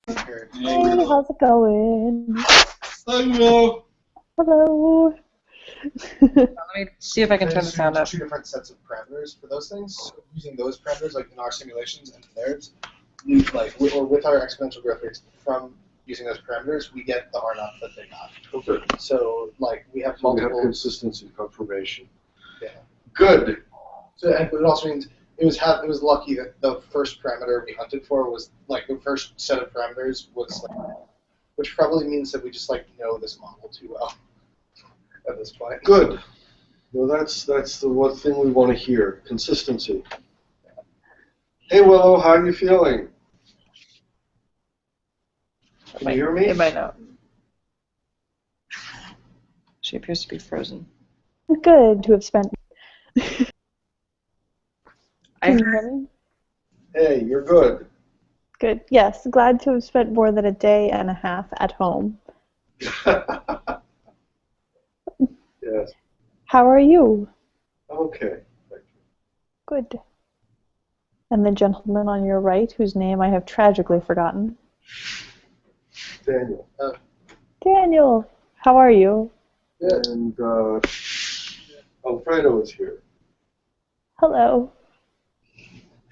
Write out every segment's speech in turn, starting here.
Here. Hey, how's it going? Hello. Hello. Let me see if I can turn the sound up. Two different sets of parameters for those things. So using those parameters, like in our simulations and theirs, with our exponential growth rates from using those parameters, we get the R naught that they got. Okay. So we have So we multiple. have consistency confirmation. Yeah. Good. So it also means it was lucky that the first parameter we hunted for was the first set of parameters was which probably means that we just know this model too well at this point. Good. Well, that's the one thing we want to hear. Consistency. Hey, Willow, how are you feeling? Can you hear me? It might not. She appears to be frozen. Good to have spent. I Can you hear me? Hey, you're good. Good. Yes, glad to have spent more than a day and a half at home. Yes. How are you? I'm okay. Thank you. Good. And the gentleman on your right, whose name I have tragically forgotten. Daniel. Daniel, how are you? And Alfredo is here. Hello.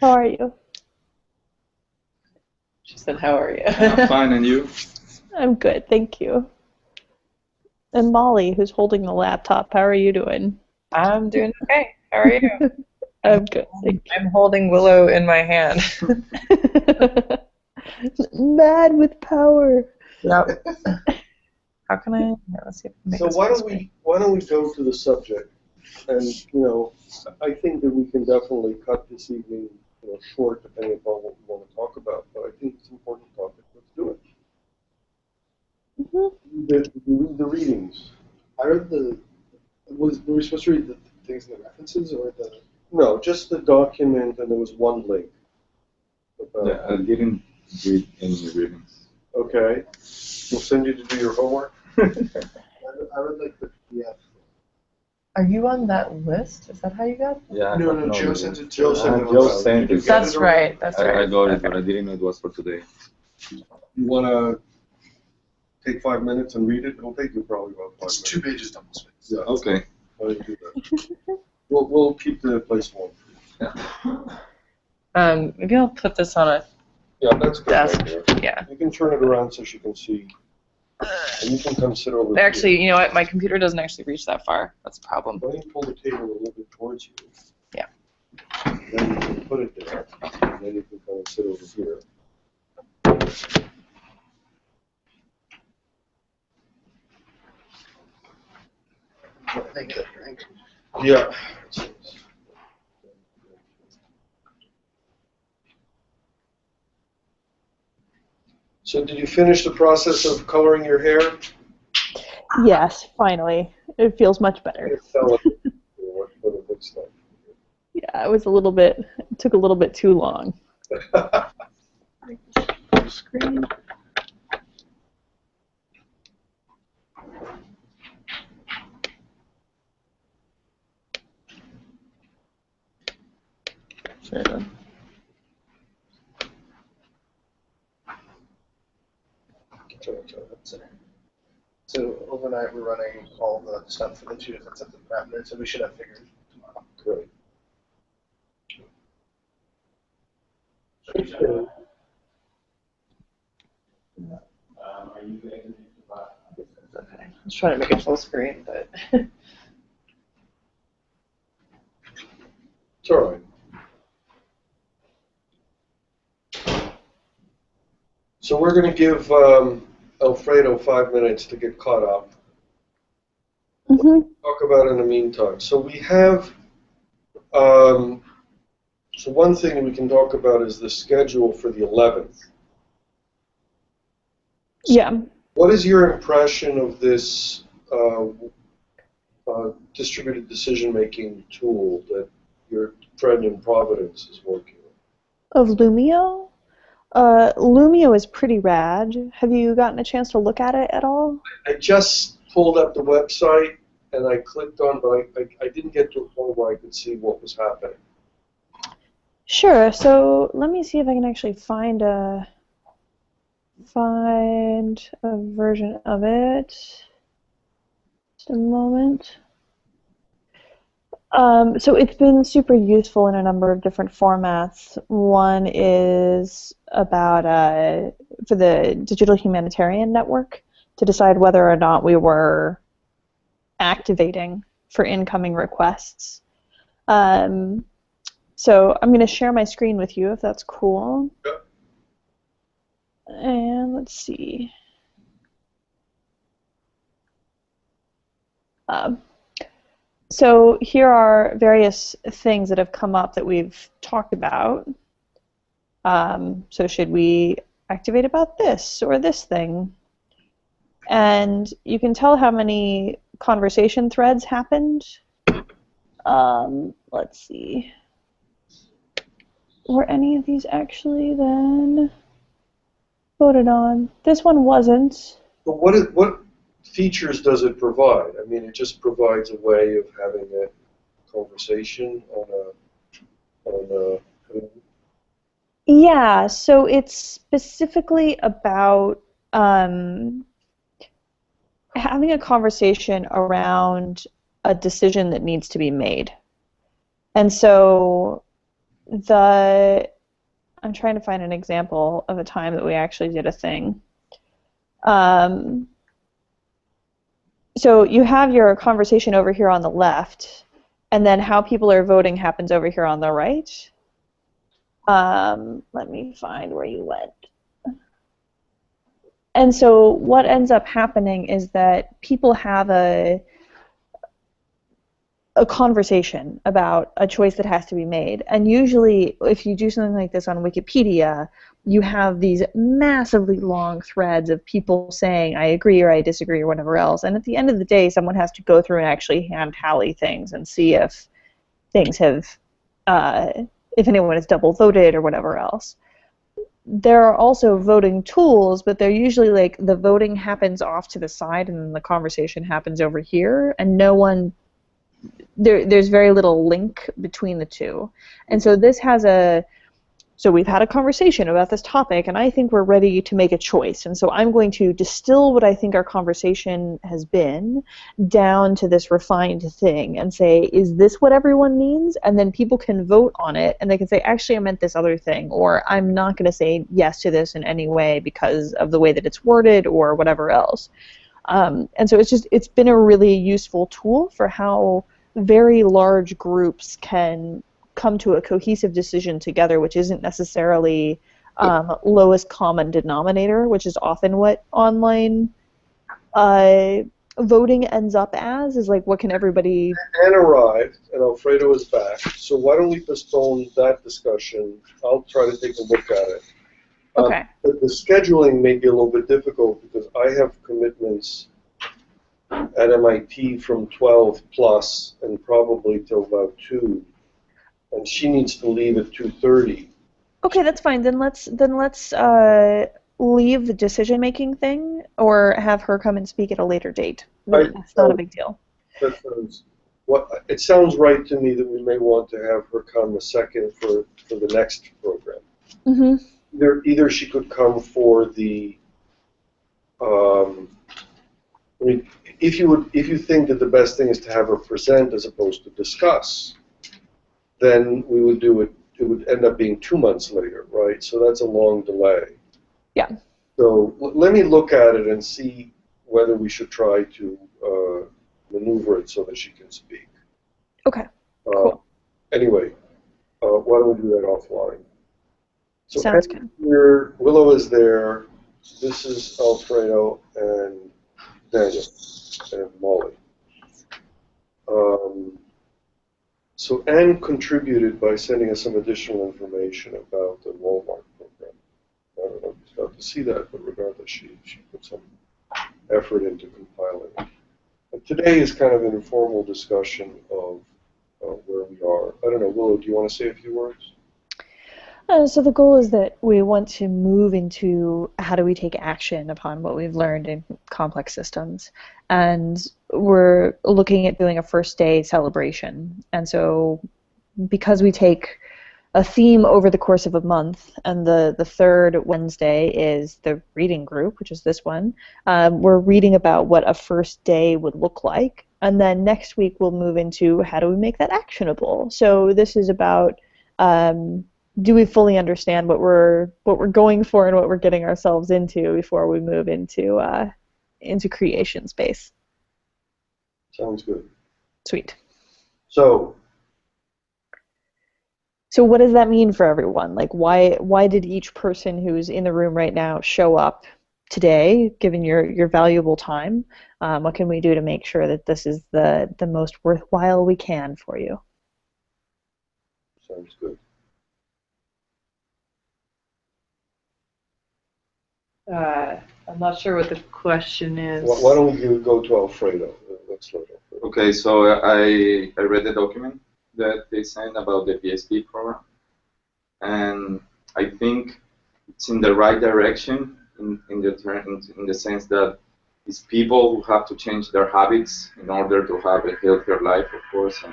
How are you? She said, "How are you?" I'm fine, and you? I'm good, thank you. And Molly, who's holding the laptop, how are you doing? I'm doing okay. How are you? I'm good, thank I'm holding Willow in my hand. you. Mad with power. Yep. How can I? Here, let's see if I can make So this why full don't we go to the subject? And I think that we can definitely cut this evening short depending upon what we want to talk about. But I think it's an important topic. Let's do it. Mm-hmm. The readings. I read were we supposed to read the things in the references or the? No, just the document, and there was one link. Yeah, I didn't read any readings. Okay. We'll send you to do your homework. I read the PDF. Are you on that list? Is that how you got? Yeah. No, Joe sent it to Joe us. sent it. Joe sent it. That's right. That's right. I got it, Okay. but I didn't know it was for today. You want to take 5 minutes and read it? It'll take you probably about 5 minutes. It's 2 pages double space. Yeah. Okay. Why don't you do that? We'll keep the place warm. Maybe I'll put this on a Yeah, that's good. desk. Right there. Yeah. You can turn it around so she can see. And you can come sit over Actually, here. you know what? My computer doesn't actually reach that far. That's a problem. Why don't you pull the table a little bit towards you? Yeah. And then you can put it there. And then you can come and sit over here. Thank you. Yeah. So did you finish the process of coloring your hair? Yes, finally. It feels much better. Tell us what it looks like. Yeah, it took a little bit too long. Screen. Sure. So overnight we're running all the stuff for the 2 different sets of parameters, so we should have figured tomorrow. Great. Okay. I was trying to make it full screen, but It's all right. So we're going to give Alfredo 5 minutes to get caught up. Mm-hmm. Talk about it in the meantime. So we have, so one thing we can talk about is the schedule for the 11th. Yeah. What is your impression of this distributed decision-making tool that your friend in Providence is working on? Of Lumio? Lumio is pretty rad. Have you gotten a chance to look at it at all? I just pulled up the website and I clicked on, but I didn't get to a point where I could see what was happening. Sure. So let me see if I can actually find a find a version of it. Just a moment. So it's been super useful in a number of different formats. One is about for the Digital Humanitarian Network to decide whether or not we were activating for incoming requests. So I'm going to share my screen with you if that's cool. Yep. And let's see. So here are various things that have come up that we've talked about. So should we activate about this or this thing? And you can tell how many conversation threads happened. Let's see. Were any of these actually then voted on? This one wasn't. But what features does it provide? I mean, it just provides a way of having a conversation on a Yeah, so it's specifically about having a conversation around a decision that needs to be made. And so I'm trying to find an example of a time that we actually did a thing. So you have your conversation over here on the left, and then how people are voting happens over here on the right. Let me find where you went. And so what ends up happening is that people have a conversation about a choice that has to be made. And usually, if you do something like this on Wikipedia, you have these massively long threads of people saying, I agree or I disagree or whatever else. And at the end of the day, someone has to go through and actually hand tally things and see if things have, if anyone has double voted or whatever else. There are also voting tools, but they're usually like the voting happens off to the side and then the conversation happens over here, and no one, there's very little link between the two. And so this has so we've had a conversation about this topic, and I think we're ready to make a choice. And so I'm going to distill what I think our conversation has been down to this refined thing and say, is this what everyone means? And then people can vote on it, and they can say, actually, I meant this other thing, or I'm not going to say yes to this in any way because of the way that it's worded or whatever else. And so it's been a really useful tool for how very large groups can come to a cohesive decision together, which isn't necessarily lowest common denominator, which is often what online voting ends up as, is like, what can everybody... Anne arrived, and Alfredo is back, so why don't we postpone that discussion? I'll try to take a look at it. Okay. But the scheduling may be a little bit difficult because I have commitments at MIT from 12 plus and probably till about 2. And she needs to leave at 2:30. Okay, that's fine. Then let's leave the decision-making thing, or have her come and speak at a later date. That's not a big deal. It sounds right to me that we may want to have her come a second for the next program. Mm-hmm. Either she could come for the. I mean, if you think that the best thing is to have her present as opposed to discuss, then we would do it. It would end up being 2 months later, right? So that's a long delay. Yeah. So let me look at it and see whether we should try to maneuver it so that she can speak. Okay. Cool. Anyway, why don't we do that offline? So Sounds good. Willow is there. This is Alfredo and Daniel and Molly. So Anne contributed by sending us some additional information about the Walmart program. I don't know if you got to see that, but regardless, she put some effort into compiling it. And today is kind of an informal discussion of where we are. I don't know, Willow, do you want to say a few words? So the goal is that we want to move into how do we take action upon what we've learned in complex systems. And we're looking at doing a first day celebration. And so because we take theme over the course of a month, and the third Wednesday is the reading group, which is this one. We're reading about what a first day would look like, and then next week we'll move into how do we make that actionable. So this is about do we fully understand what we're going for and what we're getting ourselves into before we move into creation space. Sounds good. Sweet. So what does that mean for everyone? Like, why did each person who's in the room right now show up today, given your valuable time? What can we do to make sure that this is the most worthwhile we can for you? sounds good. I'm not sure what the question is. Why don't you go to Alfredo? Let's let Alfredo. Okay, so I read the document that they sent about the PSP program, and I think it's in the right direction in the sense that it's people who have to change their habits in order to have a healthier life, of course,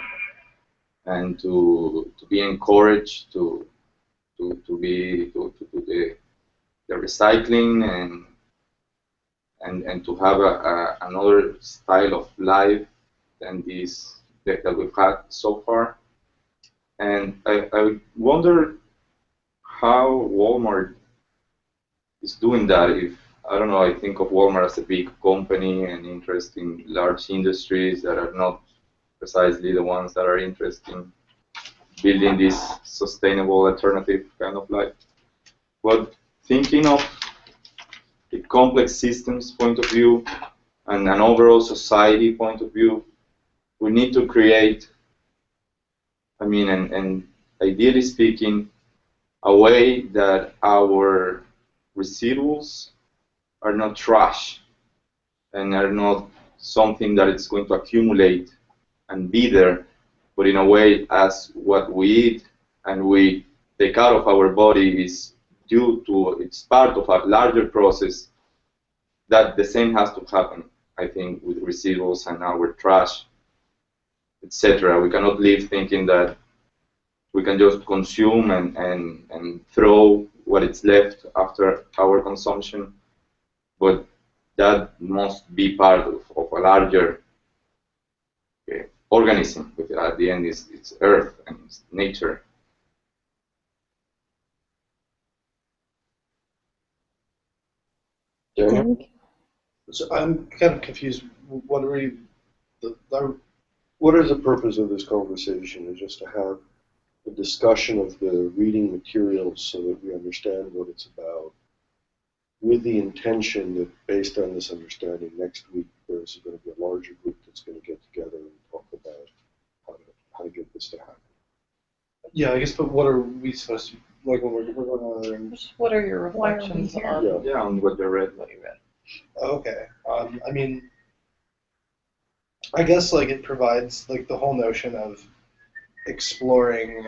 and to be encouraged to do the recycling and to have another style of life than this that we've had so far. And I wonder how Walmart is doing that. If I don't know, I think of Walmart as a big company and interested in large industries that are not precisely the ones that are interested in building this sustainable alternative kind of life. But thinking of the complex systems point of view and an overall society point of view, we need to create, I mean, and ideally speaking, a way that our residuals are not trash and are not something that it's going to accumulate and be there, but in a way as what we eat and we take out of our body is due to, it's part of a larger process, that the same has to happen, I think, with residuals and our trash, etc. We cannot live thinking that we can just consume and throw what is left after our consumption, but that must be part of a larger organism, which at the end is it's Earth and it's nature. Daniel? So I'm kind of confused. What are you? What is the purpose of this conversation? Is just to have a discussion of the reading materials so that we understand what it's about, with the intention that based on this understanding, next week there's going to be a larger group that's going to get together and talk about how to get this to happen. Yeah, I guess. But what are we supposed to like when we're going on there? And, Just what are your reflections on Yeah, on what you read. what you read? okay. I mean, I guess like it provides like the whole notion of exploring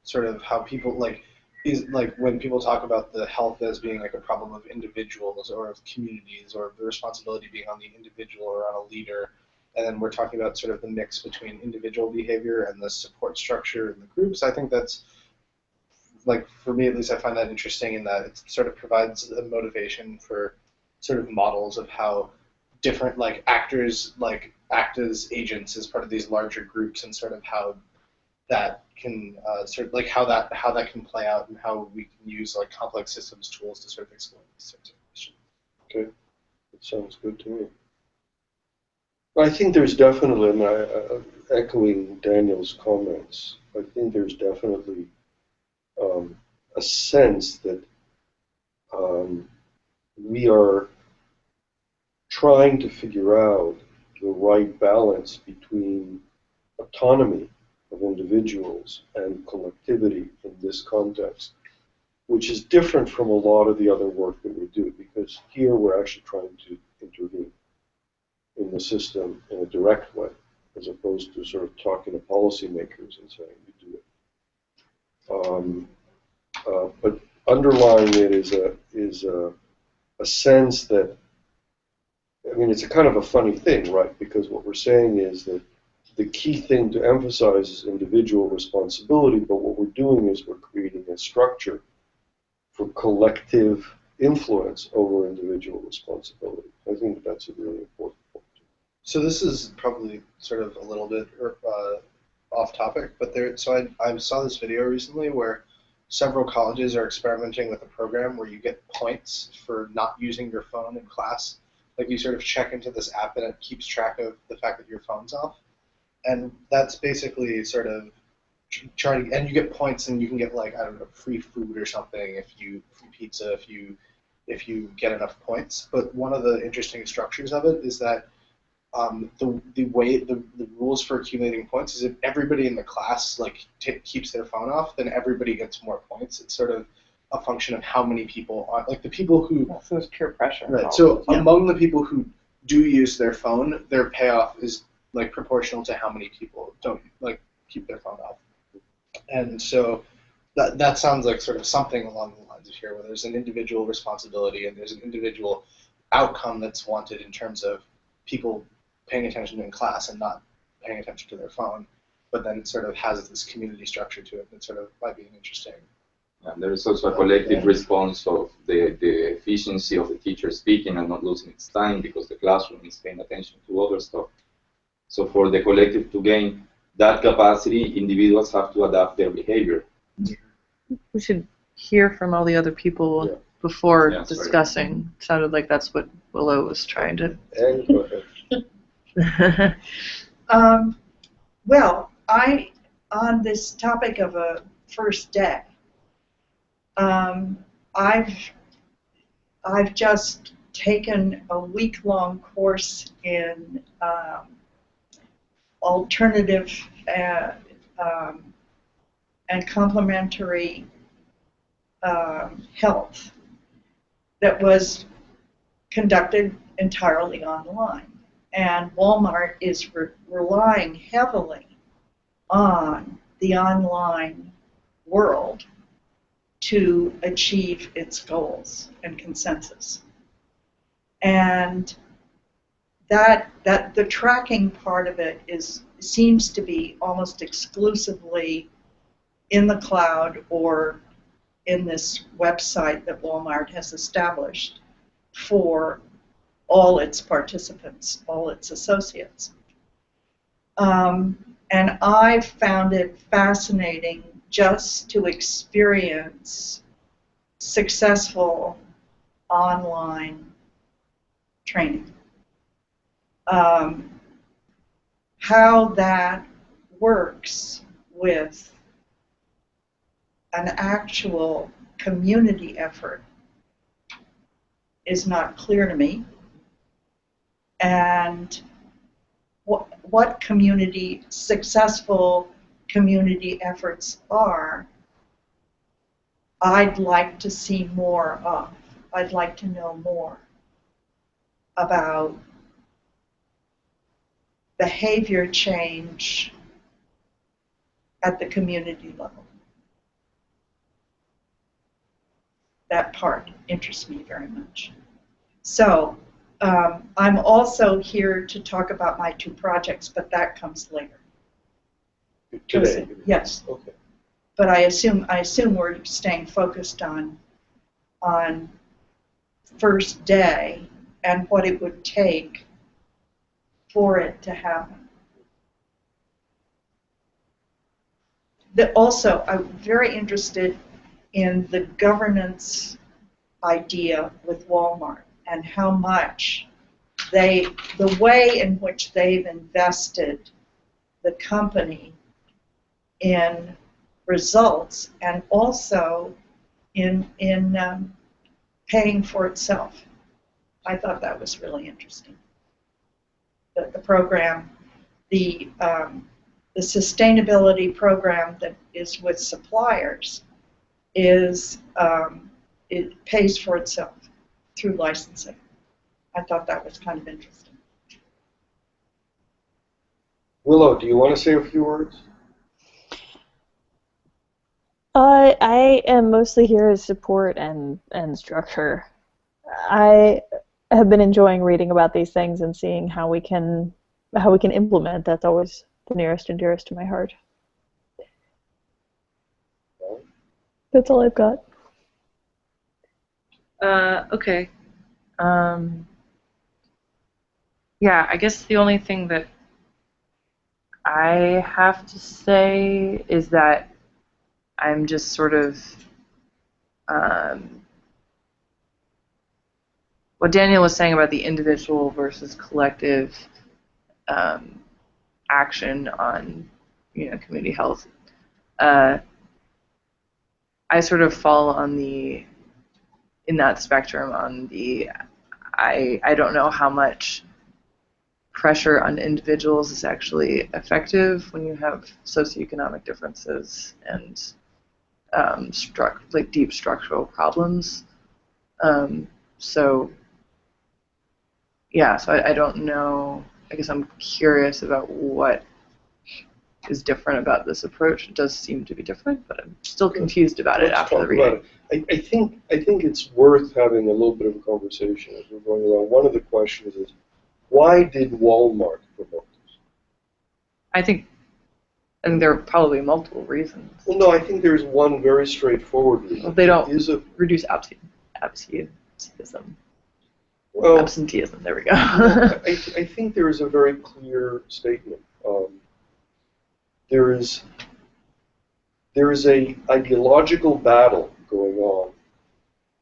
sort of how people like is like when people talk about the health as being like a problem of individuals or of communities or the responsibility being on the individual or on a leader, and then we're talking about sort of the mix between individual behavior and the support structure in the groups. I think that's like for me at least I find that interesting in that it sort of provides a motivation for sort of models of how different like actors like act as agents as part of these larger groups and sort of how that can sort of like how that can play out and how we can use like complex systems tools to sort of explore these sorts of questions. Okay, that sounds good to me. I think there's definitely, and echoing Daniel's comments, I think there's definitely a sense that we are trying to figure out the right balance between autonomy of individuals and collectivity in this context, which is different from a lot of the other work that we do, because here we're actually trying to intervene in the system in a direct way, as opposed to sort of talking to policymakers and saying, you do it. But underlying it is a sense that, I mean, it's a kind of a funny thing, right? Because what we're saying is that the key thing to emphasize is individual responsibility, but what we're doing is we're creating a structure for collective influence over individual responsibility. I think that's a really important point. So this is probably sort of a little bit off topic, but I saw this video recently where several colleges are experimenting with a program where you get points for not using your phone in class. Like you sort of check into this app and it keeps track of the fact that your phone's off. And that's basically sort of trying, and you get points and you can get, like, I don't know, free food or something, free pizza if you get enough points. But one of the interesting structures of it is that the rules for accumulating points is if everybody in the class keeps their phone off, then everybody gets more points. It's sort of a function of how many people are, like the people who. So it's peer pressure. Right. So among the people who do use their phone, their payoff is like proportional to how many people don't keep their phone off. And so that sounds like sort of something along the lines of here, where there's an individual responsibility and there's an individual outcome that's wanted in terms of people paying attention in class and not paying attention to their phone, but then it sort of has this community structure to it that sort of might be interesting. And there is also a collective response of the efficiency of the teacher speaking and not losing its time because the classroom is paying attention to other stuff. So for the collective to gain that capacity, individuals have to adapt their behavior. We should hear from all the other people before discussing. Sounded like that's what Willow was trying to. And go ahead. Well, on this topic of a first day, I've just taken a week-long course in alternative and complementary health that was conducted entirely online. And Walmart is relying heavily on the online world to achieve its goals and consensus. And that the tracking part of it seems to be almost exclusively in the cloud or in this website that Walmart has established for all its participants, all its associates. And I found it fascinating just to experience successful online training. How that works with an actual community effort is not clear to me. And what successful community efforts are, I'd like to see more of. I'd like to know more about behavior change at the community level. That part interests me very much. So I'm also here to talk about my two projects, but that comes later. Today? Yes. Okay. But I assume we're staying focused on first day and what it would take for it to happen. Also, I'm very interested in the governance idea with Walmart and how much the way in which they've invested the company in results and also in paying for itself. I thought that was really interesting. The program, the sustainability program that is with suppliers it pays for itself through licensing. I thought that was kind of interesting. Willow, do you want to say a few words? I am mostly here as support and structure. I have been enjoying reading about these things and seeing how we can implement. That's the nearest and dearest to my heart. That's all I've got. Okay. Yeah, I guess the only thing that I have to say is that I'm just sort of what Daniel was saying about the individual versus collective action on, community health. I sort of fall on in that spectrum on I don't know how much pressure on individuals is actually effective when you have socioeconomic differences and deep structural problems. So I don't know. I guess I'm curious about what is different about this approach. It does seem to be different, but I'm still confused about it after the reading. I think it's worth having a little bit of a conversation as we're going along. One of the questions is, why did Walmart promote this? I think there are probably multiple reasons. Well, no, I think there's one very straightforward reason. Well, they don't reduce absenteeism. Well, absenteeism. There we go. I think there is a very clear statement. There is a ideological battle going on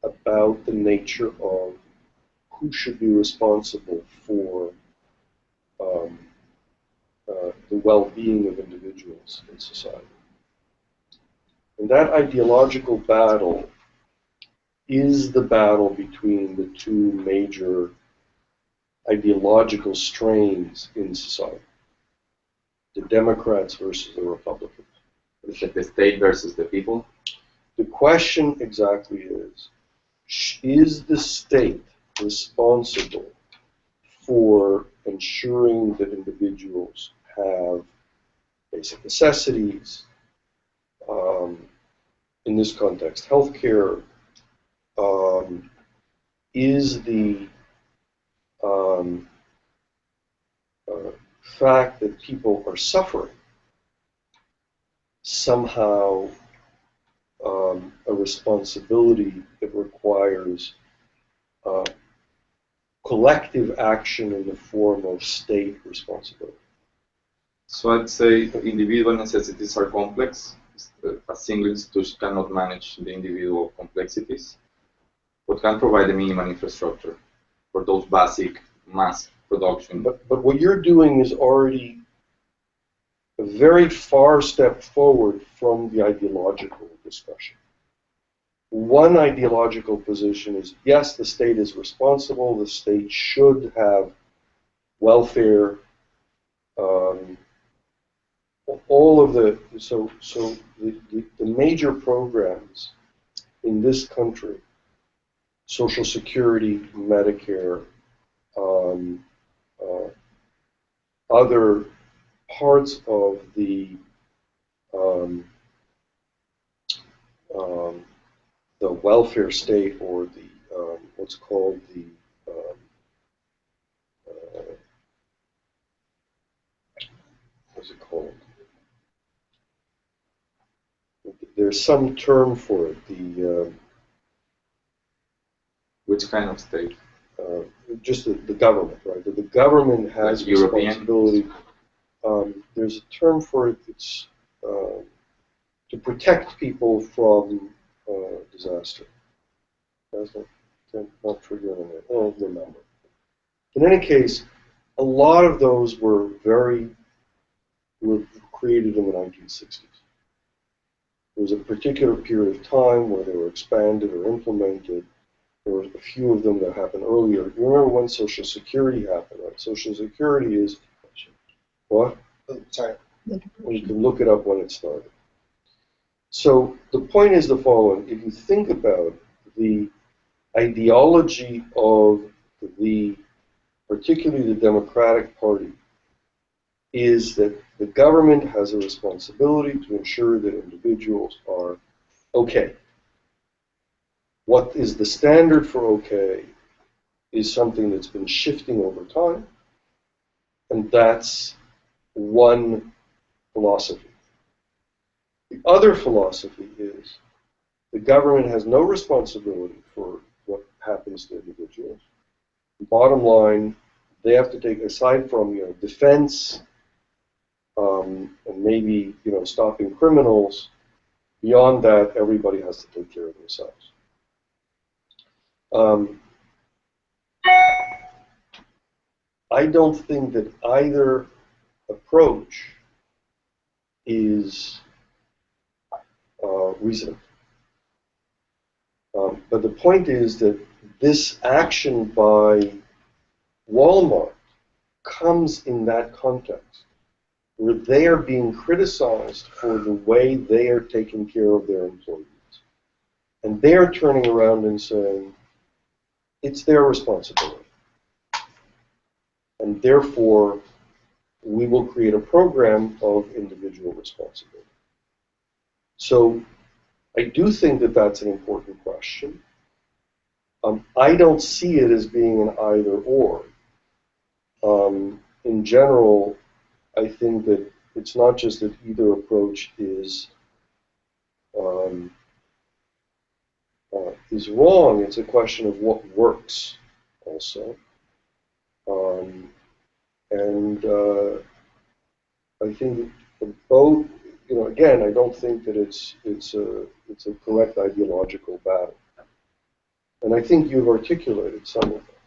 about the nature of who should be responsible for the well-being of individuals in society. And that ideological battle is the battle between the two major ideological strains in society, the Democrats versus the Republicans. Is it the state versus the people? The question exactly is the state responsible for ensuring that individuals have basic necessities, in this context, healthcare, is the fact that people are suffering somehow a responsibility that requires collective action in the form of state responsibility? So I'd say individual necessities are complex. A single institution cannot manage the individual complexities, but can provide a minimal infrastructure for those basic mass production. But what you're doing is already a very far step forward from the ideological discussion. One ideological position is, yes, the state is responsible, the state should have welfare, all of the major programs in this country, Social Security, Medicare, other parts of the welfare state, or the what's called the what's it called? There's some term for it. The which kind of state? Just the government, right? The government has like responsibility. There's a term for it. It's to protect people from disaster. Not triggering it. I don't remember. In any case, a lot of those were created in the 1960s. There was a particular period of time where they were expanded or implemented. There were a few of them that happened earlier. You remember when Social Security happened, right? Social Security is what? Oh, sorry. Well, you can look it up when it started. So the point is the following. If you think about the ideology of particularly the Democratic Party, is that the government has a responsibility to ensure that individuals are okay. What is the standard for okay is something that's been shifting over time, and that's one philosophy. The other philosophy is the government has no responsibility for what happens to individuals. Bottom line, they have to take, aside from defense and maybe stopping criminals. Beyond that, everybody has to take care of themselves. I don't think that either approach is reasonable. But the point is that this action by Walmart comes in that context, where they are being criticized for the way they are taking care of their employees. And they're turning around and saying, it's their responsibility. And therefore, we will create a program of individual responsibility. So I do think that that's an important question. I don't see it as being an either or. In general, I think that it's not just that either approach is wrong. It's a question of what works, also. I think that both. Again, I don't think that it's a correct ideological battle. And I think you've articulated some of that.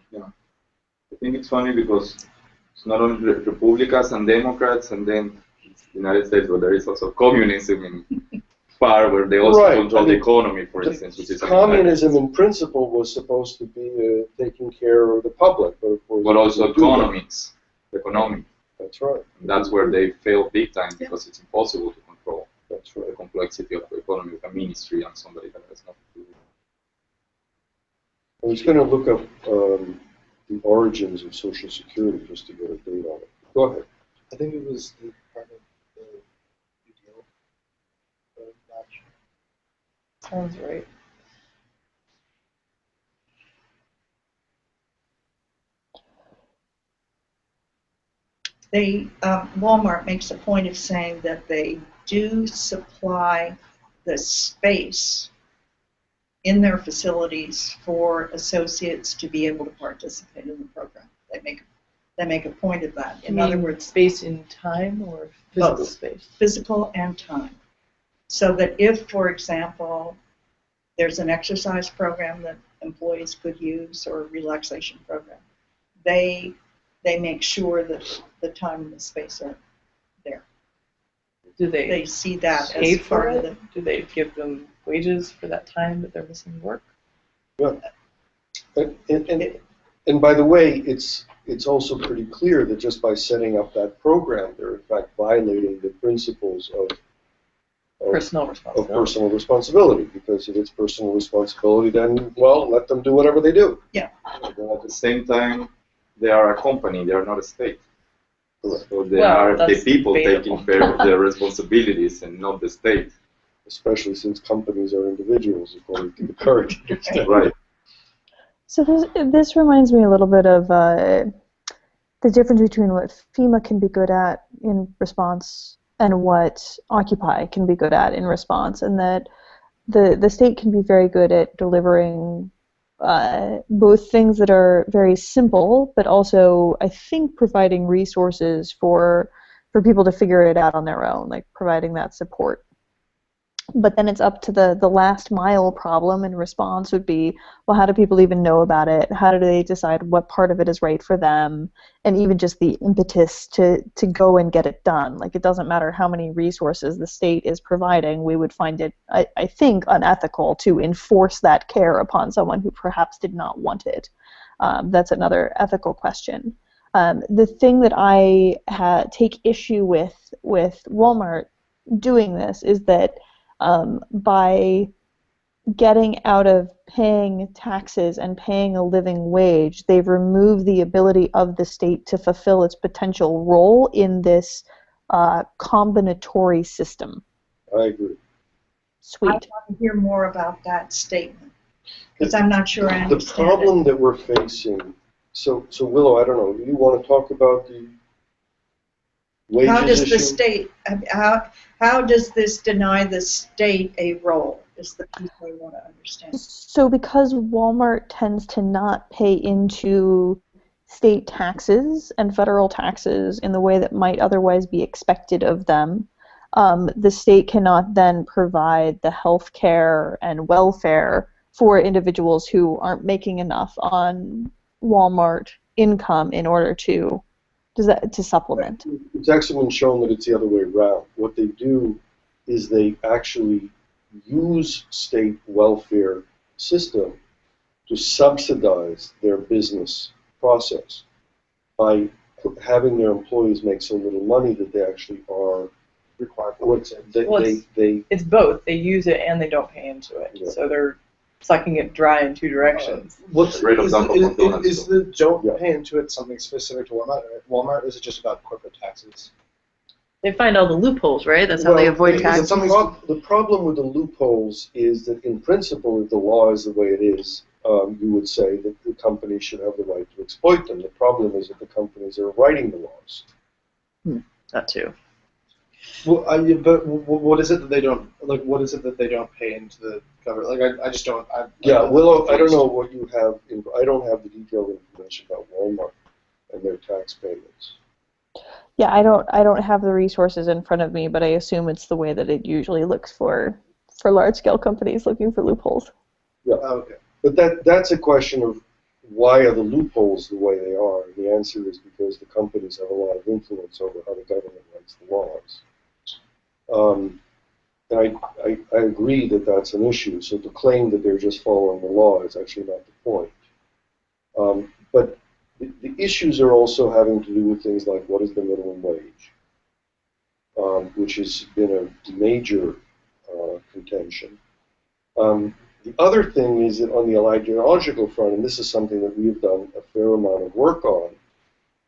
Yeah. I think it's funny because it's not only Republicans and Democrats, and then it's the United States, but there is also communism in far where they also control the economy, for instance. Which is communism in principle was supposed to be taking care of the public. But also economics. That's right. And that's where they fail big time because it's impossible to control. That's right. The complexity of the economy with a ministry and somebody that has nothing to do with it. I was going to look up the origins of Social Security just to get a date on it. Go ahead. I think it was the part of the New Deal match. Sounds right. Walmart makes a point of saying that they do supply the space in their facilities for associates to be able to participate in the program. They make a point of that. In other words, space in time or physical both, space? Physical and time. So that if, for example, there's an exercise program that employees could use or a relaxation program, they make sure that the time and the space are there. Do they see that pay as for part of it? Do they give them wages for that time that they're missing work? Yeah. And by the way, it's also pretty clear that just by setting up that program, they're in fact violating the principles of personal responsibility. Because if it's personal responsibility, then, well, let them do whatever they do. Yeah. But at the same time, they are a company, they are not a state. Correct. So they are the people taking care of their responsibilities and not the state. Especially since companies are individuals, according to the current. Right. So this reminds me a little bit of the difference between what FEMA can be good at in response and what Occupy can be good at in response, and that the state can be very good at delivering both things that are very simple, but also, I think, providing resources for people to figure it out on their own, like providing that support. But then it's up to the last mile problem in response would be, well, how do people even know about it? How do they decide what part of it is right for them? And even just the impetus to go and get it done. Like, it doesn't matter how many resources the state is providing, we would find it, I think, unethical to enforce that care upon someone who perhaps did not want it. That's another ethical question. The thing that I take issue with Walmart doing this is that by getting out of paying taxes and paying a living wage, they've removed the ability of the state to fulfill its potential role in this combinatory system. I agree. Sweet. I want to hear more about that statement, because I'm not sure I understand the problem that we're facing. So Willow, I don't know. Do you want to talk about wages How does the issue. state, how does this deny the state a role, is the piece I want to understand. So because Walmart tends to not pay into state taxes and federal taxes in the way that might otherwise be expected of them, the state cannot then provide the health care and welfare for individuals who aren't making enough on Walmart income in order to supplement. It's actually been shown that it's the other way around. What they do is they actually use state welfare system to subsidize their business process by having their employees make so little money that they actually are required. It's both. They use it and they don't pay into it. Yeah. So they're sucking it dry in two directions. What's Rate of is, dump of McDonald's, is the don't Yeah. pay into it something specific to Walmart? Walmart, or is it just about corporate taxes? They find all the loopholes, right? That's how they avoid is it taxes. something- The problem with the loopholes is that in principle, if the law is the way it is, you would say that the companies should have the right to exploit them. The problem is that the companies are writing the laws. That too. Well, but what is it that they don't like? What is it that they don't pay into the government? Like, I just don't. Yeah, Willow, I don't know what you have. I don't have the detailed information about Walmart and their tax payments. Yeah, I don't have the resources in front of me, but I assume it's the way that it usually looks for large scale companies looking for loopholes. Yeah. Oh, okay. But that's a question of why are the loopholes the way they are? And the answer is because the companies have a lot of influence over how the government writes the laws. And I agree that that's an issue. So to claim that they're just following the law is actually not the point. But the issues are also having to do with things like what is the minimum wage, which has been a major contention. The other thing is that on the ideological front, and this is something that we've done a fair amount of work on,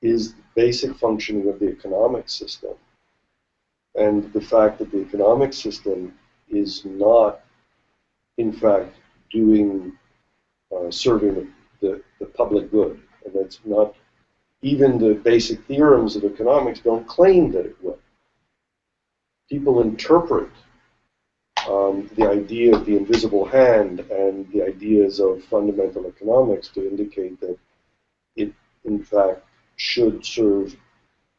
is the basic functioning of the economic system. And the fact that the economic system is not, in fact, serving the public good. And that's not, even the basic theorems of economics don't claim that it will. People interpret the idea of the invisible hand and the ideas of fundamental economics to indicate that it, in fact, should serve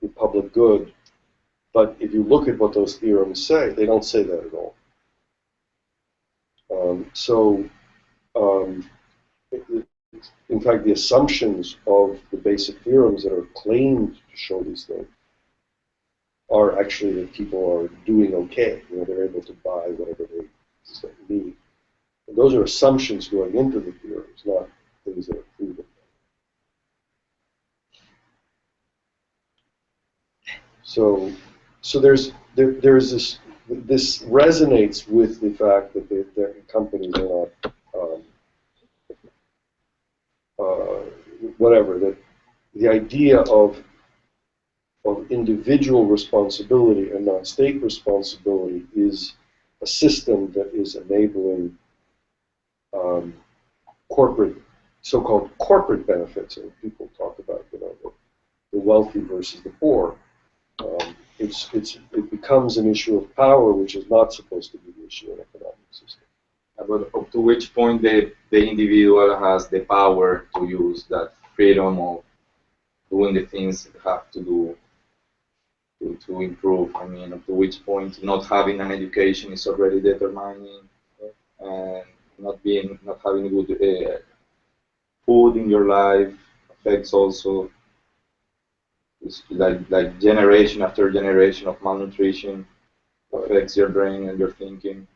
the public good. But if you look at what those theorems say, they don't say that at all. In fact, the assumptions of the basic theorems that are claimed to show these things are actually that people are doing okay. They're able to buy whatever they need. And those are assumptions going into the theorems, not things that are proven. So there's this resonates with the fact that the companies are not that the idea of individual responsibility and not state responsibility is a system that is enabling so-called corporate benefits. And people talk about the wealthy versus the poor. It becomes an issue of power, which is not supposed to be the issue in an economic system. But up to which point the individual has the power to use that freedom of doing the things they have to do to improve. I mean, up to which point not having an education is already determining, and not having good food in your life affects also. It's like generation after generation of malnutrition affects your brain and your thinking.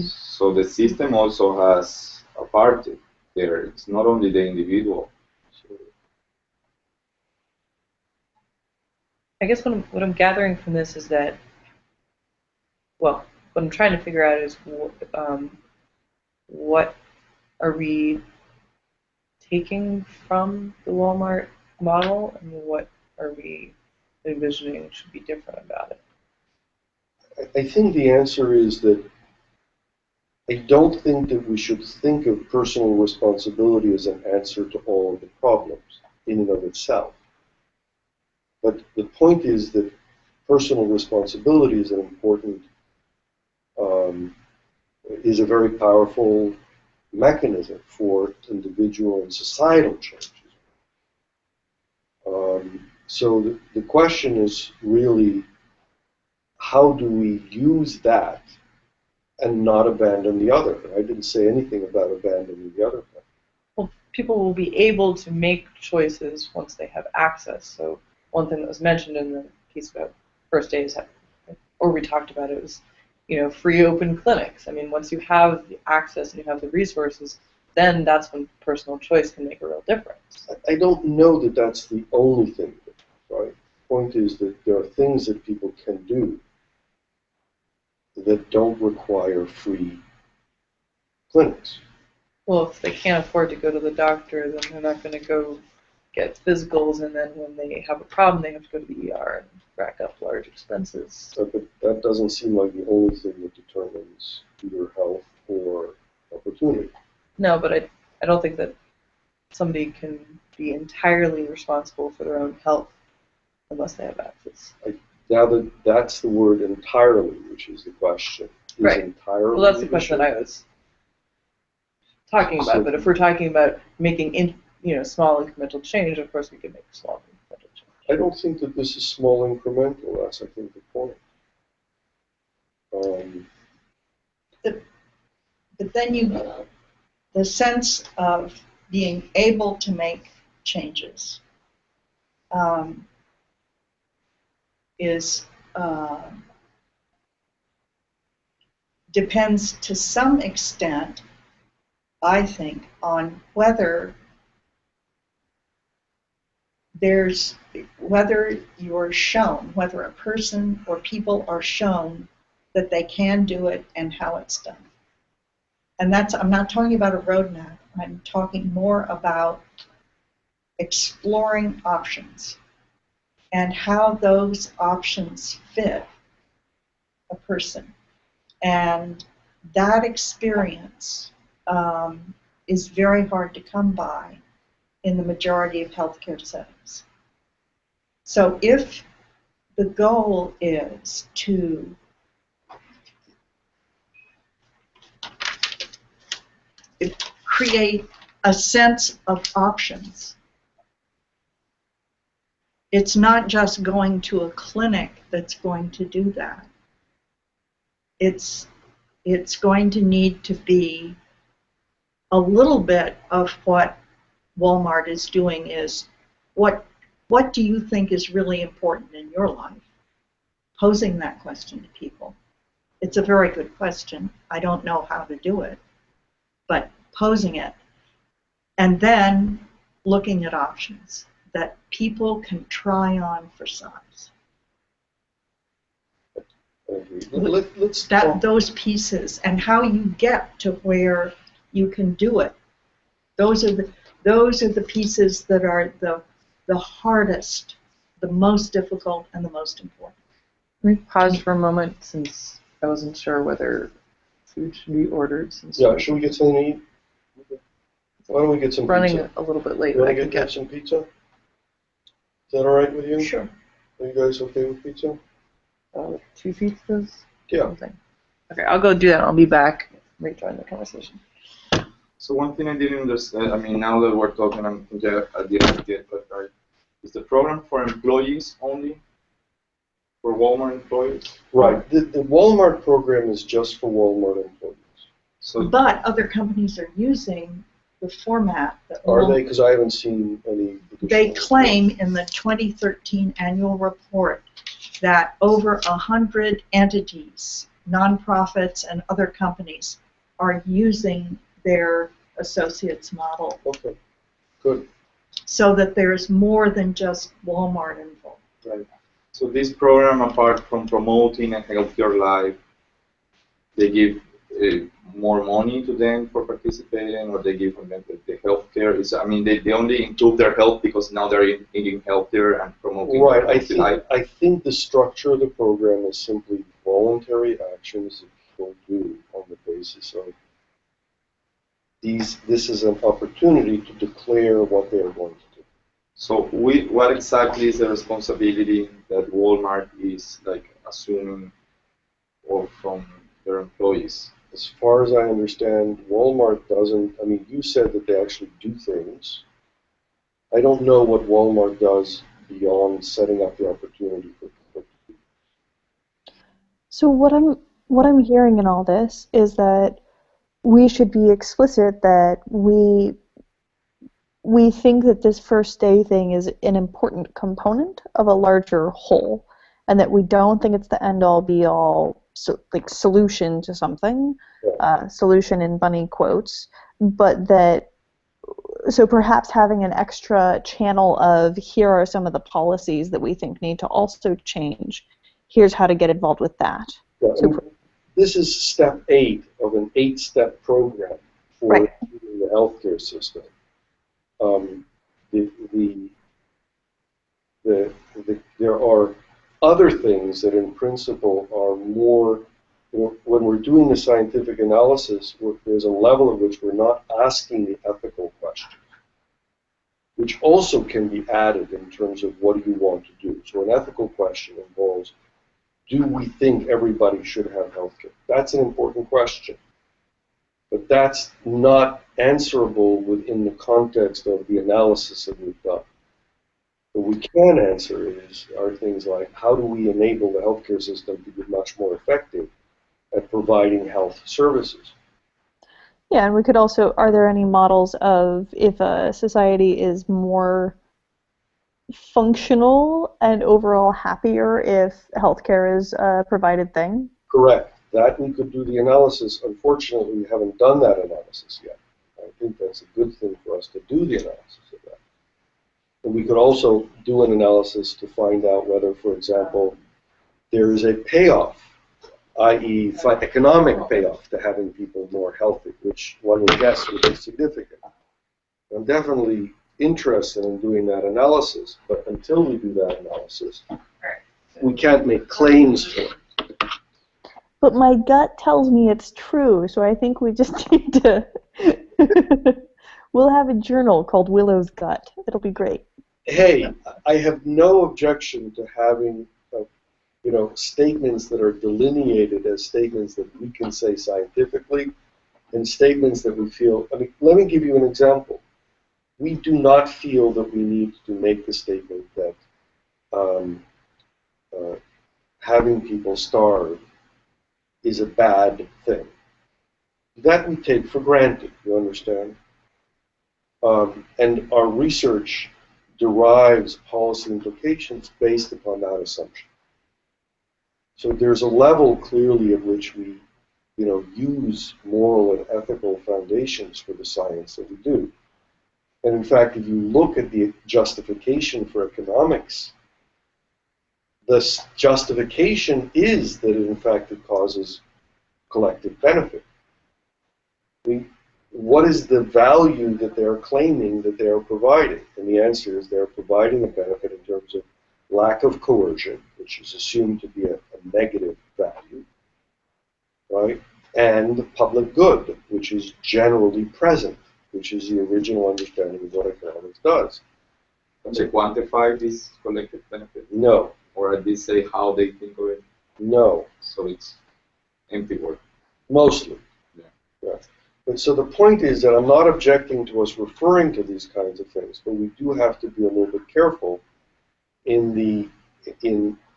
So the system also has a part there. It's not only the individual. So, I guess what I'm gathering from this is that, well, what I'm trying to figure out is what are we taking from the Walmart model, and what are we envisioning should be different about it? I think the answer is that I don't think that we should think of personal responsibility as an answer to all of the problems in and of itself. But the point is that personal responsibility is an important, is a very powerful mechanism for individual and societal changes. So the question is really, how do we use that and not abandon the other? I didn't say anything about abandoning the other. Well, people will be able to make choices once they have access. So one thing that was mentioned in the piece about first aid is, or we talked about it, was, free open clinics. I mean, once you have the access and you have the resources, then that's when personal choice can make a real difference. I don't know that that's the only thing, right? The point is that there are things that people can do that don't require free clinics. Well, if they can't afford to go to the doctor, then they're not going to go get physicals, and then when they have a problem, they have to go to the ER and rack up large expenses. But that doesn't seem like the only thing that determines either health or opportunity. No, but I don't think that somebody can be entirely responsible for their own health unless they have access. Now that's the word entirely, which is the question. Is Right. entirely Well, that's the question that I was talking about. So- But if we're talking about making small incremental change, of course we can make small incremental change. I don't think that this is small incremental. That's, I think, the point. But then the sense of being able to make changes depends to some extent, I think, on whether you're shown, whether a person or people are shown that they can do it and how it's done. And I'm not talking about a roadmap. I'm talking more about exploring options and how those options fit a person. And that experience is very hard to come by in the majority of healthcare settings. So if the goal is to create a sense of options, it's not just going to a clinic that's going to do that. It's going to need to be a little bit of what Walmart is doing is, what do you think is really important in your life? Posing that question to people. It's a very good question. I don't know how to do it, but posing it. And then looking at options that people can try on for size. Let's talk. Those pieces and how you get to where you can do it. Those are the pieces that are the hardest, the most difficult, and the most important. Let me pause for a moment since I wasn't sure whether food should be ordered. Since Yeah, should we get something to eat? Why don't we get some running pizza? a little bit late. You I want can to get some pizza? Is that all right with you? Sure. Are you guys okay with pizza? 2 pizzas. Yeah. Something. Okay, I'll go do that. I'll be back. Rejoin the conversation. So one thing I didn't understand, I mean, now that we're talking, I didn't get, but is the program for employees only? For Walmart employees? Right. The Walmart program is just for Walmart employees. So But other companies are using the format that Are they? Because I haven't seen any. They additional claim in the 2013 annual report that over 100 entities, nonprofits, and other companies are using their associates model, Okay, good. so that there's more than just Walmart involved. right. So this program, apart from promoting a healthier life, they give more money to them for participating, or they give them the healthcare. I mean, they only improve their health because now they're eating healthier and promoting Right. a healthy life. I think the structure of the program is simply voluntary actions that people do on the basis of this is an opportunity to declare what they are going to do. So what exactly is the responsibility that Walmart is like assuming or from their employees? As far as I understand, Walmart doesn't, I mean, you said that they actually do things. I don't know what Walmart does beyond setting up the opportunity for. So what I'm hearing in all this is that we should be explicit that we think that this first day thing is an important component of a larger whole, and that we don't think it's the end all be all like solution to something, solution in bunny quotes, but that so perhaps having an extra channel of here are some of the policies that we think need to also change. Here's how to get involved with that. Yeah, So, this is step 8 of an 8-step program for right. the healthcare system. There are other things that in principle are more, when we're doing the scientific analysis, there's a level at which we're not asking the ethical questions, which also can be added in terms of what do you want to do. So an ethical question involves, do we think everybody should have health care? That's an important question. But that's not answerable within the context of the analysis that we've done. What we can answer are things like, how do we enable the healthcare system to be much more effective at providing health services? Yeah, and we could also, are there any models of if a society is more functional and overall happier if healthcare is a provided thing? Correct. That we could do the analysis. Unfortunately, we haven't done that analysis yet. I think that's a good thing for us to do the analysis of that. And we could also do an analysis to find out whether, for example, there is a payoff, i.e. economic payoff to having people more healthy, which one would guess would be significant. I'm definitely interested in doing that analysis, but until we do that analysis, we can't make claims for it. But my gut tells me it's true, so I think we just need to... We'll have a journal called Willow's Gut. It'll be great. Hey, I have no objection to having statements that are delineated as statements that we can say scientifically and statements that we feel... I mean, let me give you an example. We do not feel that we need to make the statement that having people starve is a bad thing. That we take for granted, you understand? And our research derives policy implications based upon that assumption. So there's a level clearly at which we use moral and ethical foundations for the science that we do. And in fact, if you look at the justification for economics, the justification is that in fact it causes collective benefit. What is the value that they're claiming that they are providing? And the answer is they're providing a benefit in terms of lack of coercion, which is assumed to be a negative value, right? And public good, which is generally present, which is the original understanding of what economics does. Can they quantify this collective benefit? No. Or at least say how they think of it? No. So it's empty word. Mostly. Yeah. But so the point is that I'm not objecting to us referring to these kinds of things, but we do have to be a little bit careful in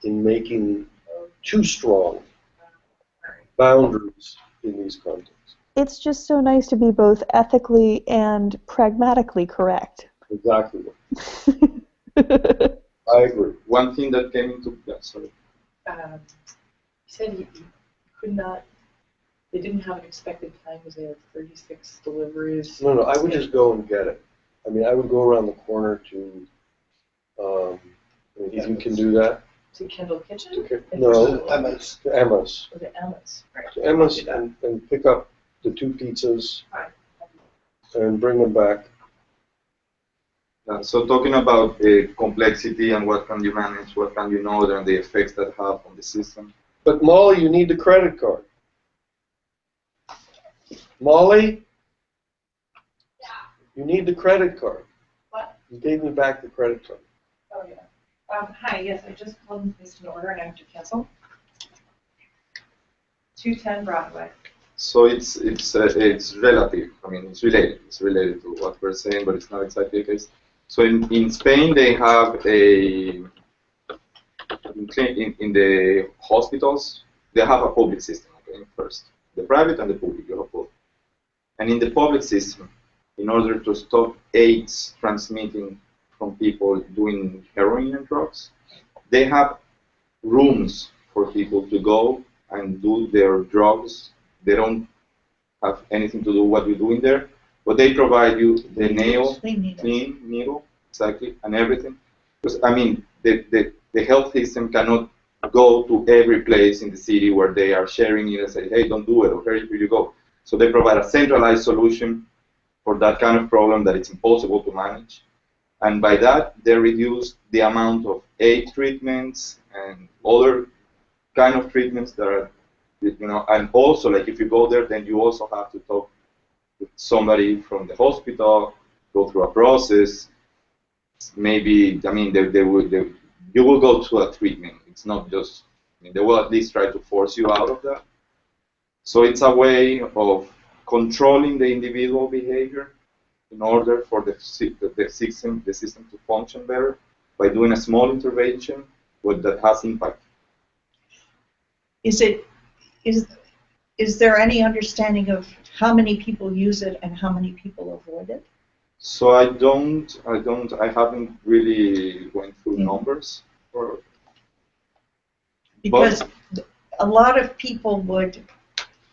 making too strong boundaries in these contexts. It's just so nice to be both ethically and pragmatically correct. Exactly. I agree. One thing that came into sorry. You said you could not. They didn't have an expected time because they had 36 deliveries. No, I would just go and get it. I mean, I would go around the corner to. If you can do that. To Kendall Kitchen? Okay. No, Emma's. to Emma's. Was it Emma's? Right. To Emma's and pick up the 2 pizzas and bring them back. So talking about complexity and what can you manage, what can you know, and the effects that have on the system. But Molly, you need the credit card. Molly? Yeah. You need the credit card. What? You gave me back the credit card. Oh, yeah. Hi, yes, I just called and placed an order and I have to cancel. 210 Broadway. So it's relative. I mean, it's related. It's related to what we're saying, but it's not exactly the case. So in Spain, they have in the hospitals, they have a public system. Okay, first the private and the public. You have both. And in the public system, in order to stop AIDS transmitting from people doing heroin and drugs, they have rooms for people to go and do their drugs. They don't have anything to do what you do in there, but they provide you the nail, clean needle, exactly, and everything. Because I mean, the health system cannot go to every place in the city where they are sharing it and say, hey, don't do it, or here you go. So they provide a centralized solution for that kind of problem that it's impossible to manage. And by that, they reduce the amount of AIDS treatments and other kind of treatments that are, and also, like, if you go there, then you also have to talk with somebody from the hospital, go through a process. Maybe, I mean, you will go to a treatment. It's not just, I mean, they will at least try to force you out of that. So it's a way of controlling the individual behavior in order for the system to function better by doing a small intervention that has impact. Is there any understanding of how many people use it and how many people avoid it? So I haven't really went through numbers. Because a lot of people would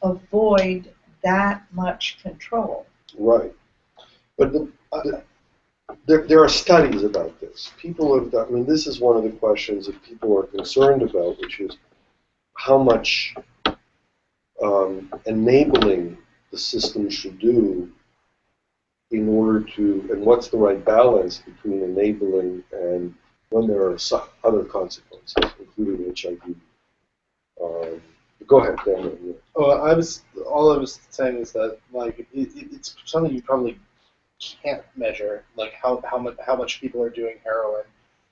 avoid that much control. Right. But there are studies about this. People have done, I mean, this is one of the questions that people are concerned about, which is how much enabling the system should do in order to, and what's the right balance between enabling and when there are other consequences, including HIV. Go ahead, Dan. All I was saying is that, like, it's something you probably can't measure, like how much people are doing heroin,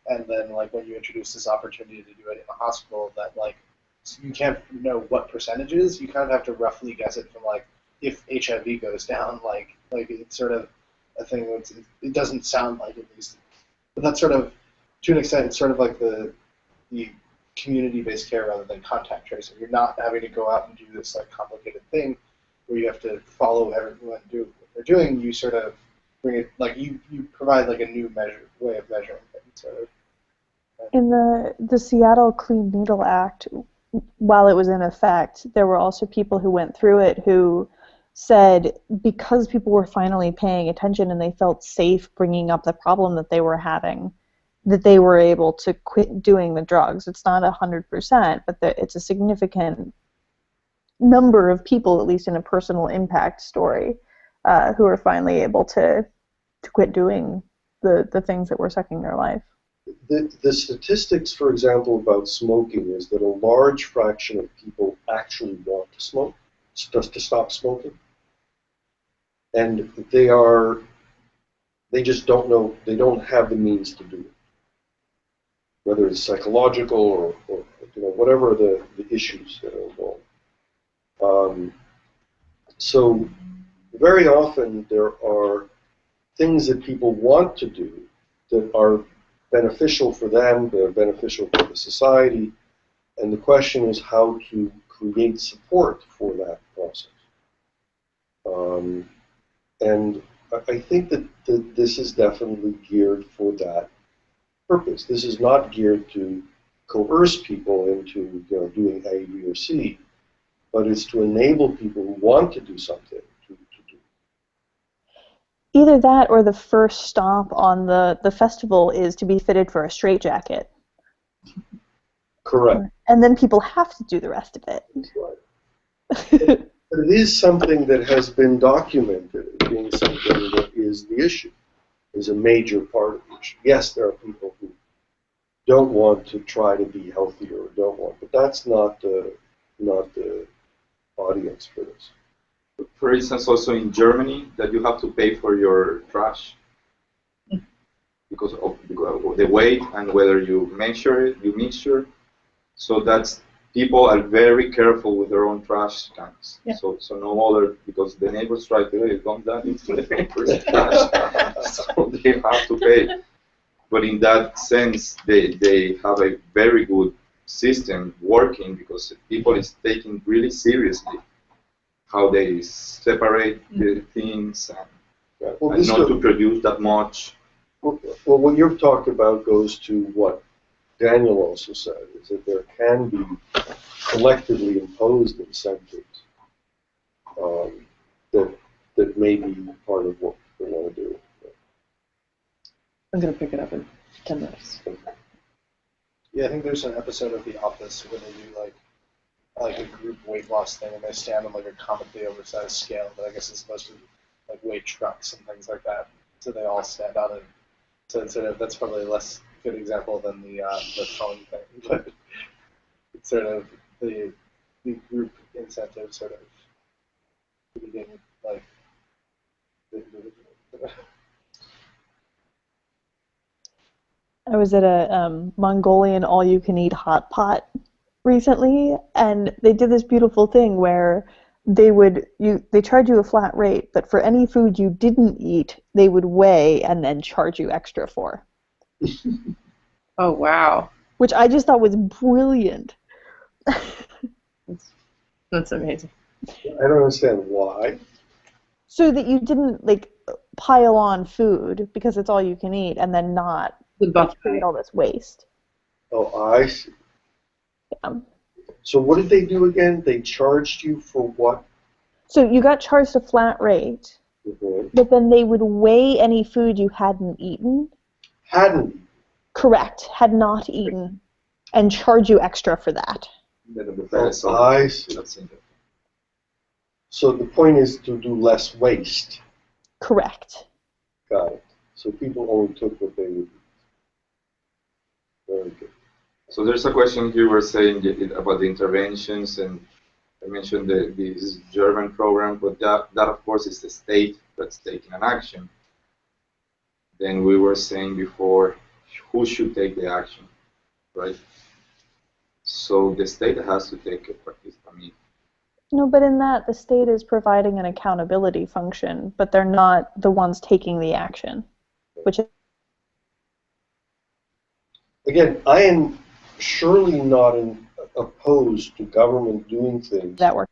and then, like, when you introduce this opportunity to do it in a hospital, that, like, you can't know what percentages. You kind of have to roughly guess it from, like, if HIV goes down, like it's sort of a thing that's, it doesn't sound like, at least, but that's sort of, to an extent, it's sort of like the community-based care rather than contact tracing. You're not having to go out and do this, like, complicated thing where you have to follow everyone do what they're doing. You sort of bring it, like, you provide, like, a new way of measuring things, sort of. In the Seattle Clean Needle Act, while it was in effect, there were also people who went through it who said because people were finally paying attention and they felt safe bringing up the problem that they were having, that they were able to quit doing the drugs. It's not 100%, but it's a significant number of people, at least in a personal impact story, who are finally able to quit doing the things that were sucking their life. The statistics, for example, about smoking is that a large fraction of people actually want to smoke, just to stop smoking. And they just don't know, they don't have the means to do it. Whether it's psychological or whatever the issues that are involved. So very often there are things that people want to do that are beneficial for them, that are beneficial for the society, and the question is how to create support for that process. And I think that this is definitely geared for that purpose. This is not geared to coerce people into doing A, B, or C, but it's to enable people who want to do something to do. Either that or the first stop on the festival is to be fitted for a straitjacket. Correct. And then people have to do the rest of it. Right. But it is something that has been documented as being something that is the issue, is a major part of the issue. Yes, there are people who don't want to try to be healthier or don't want, but that's not the audience for this. For instance, also in Germany, that you have to pay for your trash. because of the weight and whether you measure it, you measure. So that's people are very careful with their own trash cans. Yeah. So no other, because the neighbors try to, hey, don't dump into the neighbor's trash. So they have to pay. But in that sense, they have a very good system working because people is taking really seriously how they separate the things and, Well, and not to produce that much. well, what you've talked about goes to what Daniel also said, is that there can be collectively imposed incentives that may be part of what we want to do. I'm going to pick it up in 10 minutes. Yeah, I think there's an episode of The Office where they do like a group weight loss thing, and they stand on like a comically oversized scale that I guess is supposed to like weigh trucks and things like that. So they all stand on it. So it's sort of, that's probably a less good example than the phone thing, but it's sort of the group incentive sort of leading like the individual. I was at a Mongolian all-you-can-eat hot pot recently, and they did this beautiful thing where they charge you a flat rate, but for any food you didn't eat, they would weigh and then charge you extra for. Oh, wow. Which I just thought was brilliant. That's amazing. I don't understand why. So that you didn't like pile on food because it's all you can eat and then not The buffet. create all this waste. Oh, I see. Yeah. So what did they do again? They charged you for what? So you got charged a flat rate, but then they would weigh any food you hadn't eaten. Hadn't. Correct, had not eaten, and charge you extra for that. Oh, I see. So the point is to do less waste. Correct. Got it. So people only took what they would eat. Very good. So there's a question you were saying about the interventions, and I mentioned this German program, but that of course is the state that's taking an action. Then we were saying before, who should take the action, right? So the state has to take it. I mean, No, but in that, the state is providing an accountability function, but they're not the ones taking the action, which is... Again, I am surely not opposed to government doing things that works.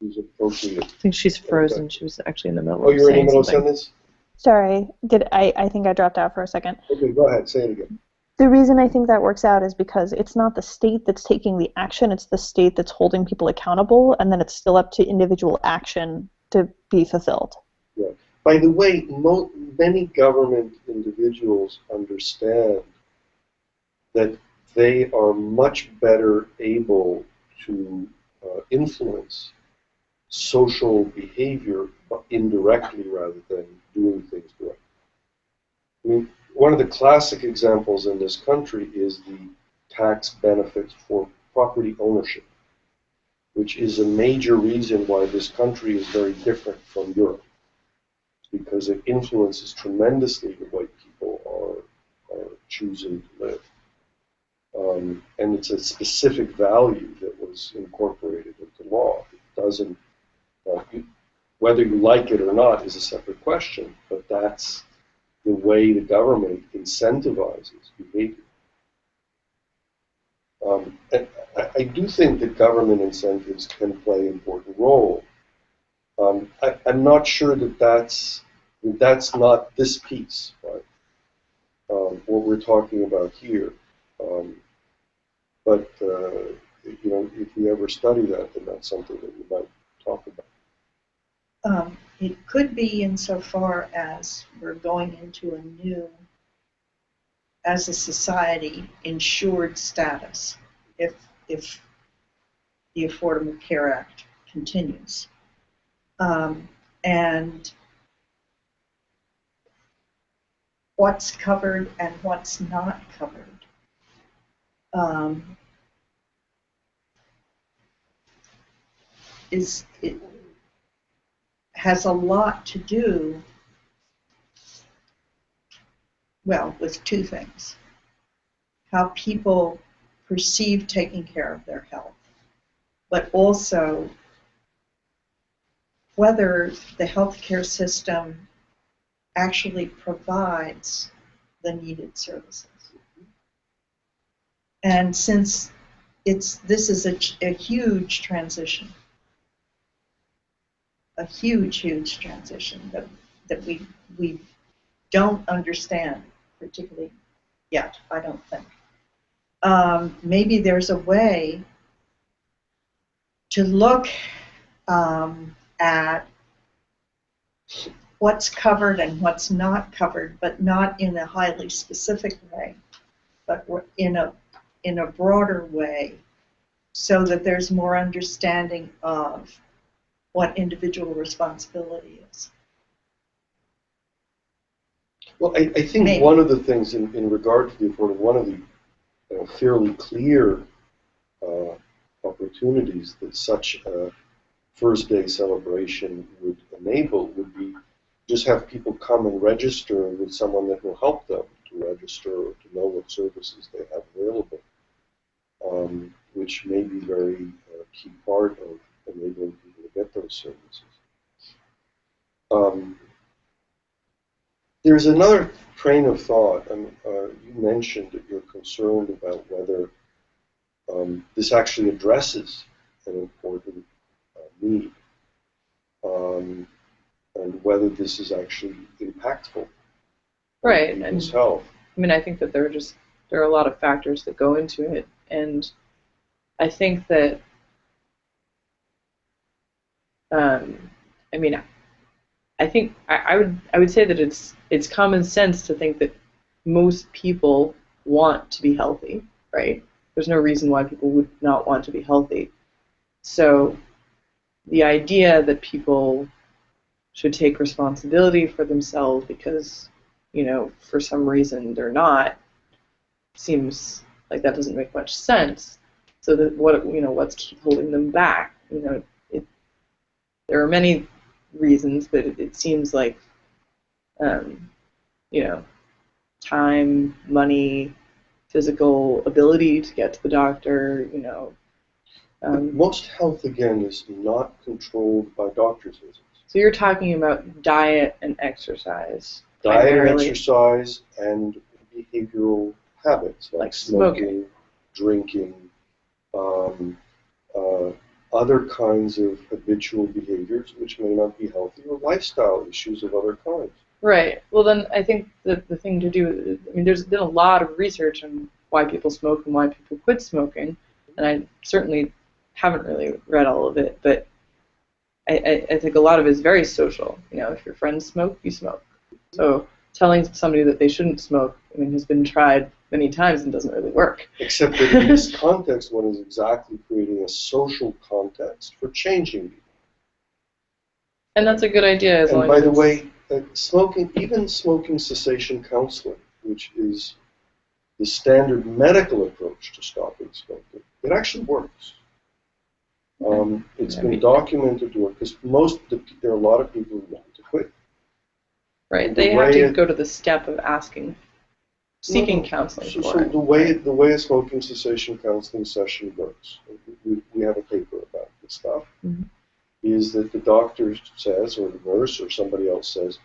is appropriate. I think she's frozen. She was actually in the middle Oh, of you're in the saying middle of something. sentence? Sorry, I think I dropped out for a second. Okay, go ahead. Say it again. The reason I think that works out is because it's not the state that's taking the action, it's the state that's holding people accountable, and then it's still up to individual action to be fulfilled. Yeah. By the way, many government individuals understand that they are much better able to influence social behavior indirectly rather than doing things directly. I mean, one of the classic examples in this country is the tax benefits for property ownership, which is a major reason why this country is very different from Europe, because it influences tremendously the way people are choosing to live. And it's a specific value that was incorporated into law. It doesn't, whether you like it or not is a separate question, but that's the way the government incentivizes behavior. And I do think that government incentives can play an important role. I'm not sure that that's not this piece, right? What we're talking about here. But you know, if you ever study that, then that's something that we might talk about. It could be insofar as we're going into a new, as a society, insured status if the Affordable Care Act continues. And what's covered and what's not covered. It has a lot to do well, with two things. How people perceive taking care of their health, but also whether the healthcare system actually provides the needed services. And since this is a huge transition, a huge transition that we don't understand particularly yet, I don't think. Maybe there's a way to look at what's covered and what's not covered, but not in a highly specific way, but in a broader way, so that there's more understanding of what individual responsibility is. Well, I think Maybe. one of the things in regard to the affordable, one of the fairly clear opportunities that such a first day celebration would enable would be just have people come and register with someone that will help them to register or to know what services they have available, which may be a very key part of enabling people to get those services. There's another train of thought, and you mentioned that you're concerned about whether this actually addresses an important need, and whether this is actually impactful Right. on And people's health. I mean, I think that there are a lot of factors that go into it, and I think that I mean, I think I would say that it's common sense to think that most people want to be healthy, right? There's no reason why people would not want to be healthy. So the idea that people should take responsibility for themselves because, for some reason they're not, seems like that doesn't make much sense. So that what's holding them back? There are many reasons, but it seems like, time, money, physical ability to get to the doctor, But most health, again, is not controlled by doctor's visits. So you're talking about diet and exercise. Diet and primarily. exercise and behavioral habits like smoking, drinking, other kinds of habitual behaviors which may not be healthy, or lifestyle issues of other kinds. Right. Well, then I think that the thing to do, there's been a lot of research on why people smoke and why people quit smoking, and I certainly haven't really read all of it, but I think a lot of it is very social. If your friends smoke, you smoke. So telling somebody that they shouldn't smoke, has been tried many times and doesn't really work. Except that in this context, one is exactly creating a social context for changing people. And that's a good idea. And by the way, even smoking cessation counseling, which is the standard medical approach to stopping smoking, it actually works. It's been documented to work because there are a lot of people who want to quit. Right, they have to go to the step of seeking counseling. So the way a smoking cessation counseling session works, we have a paper about this stuff, is that the doctor says, or the nurse, or somebody else says,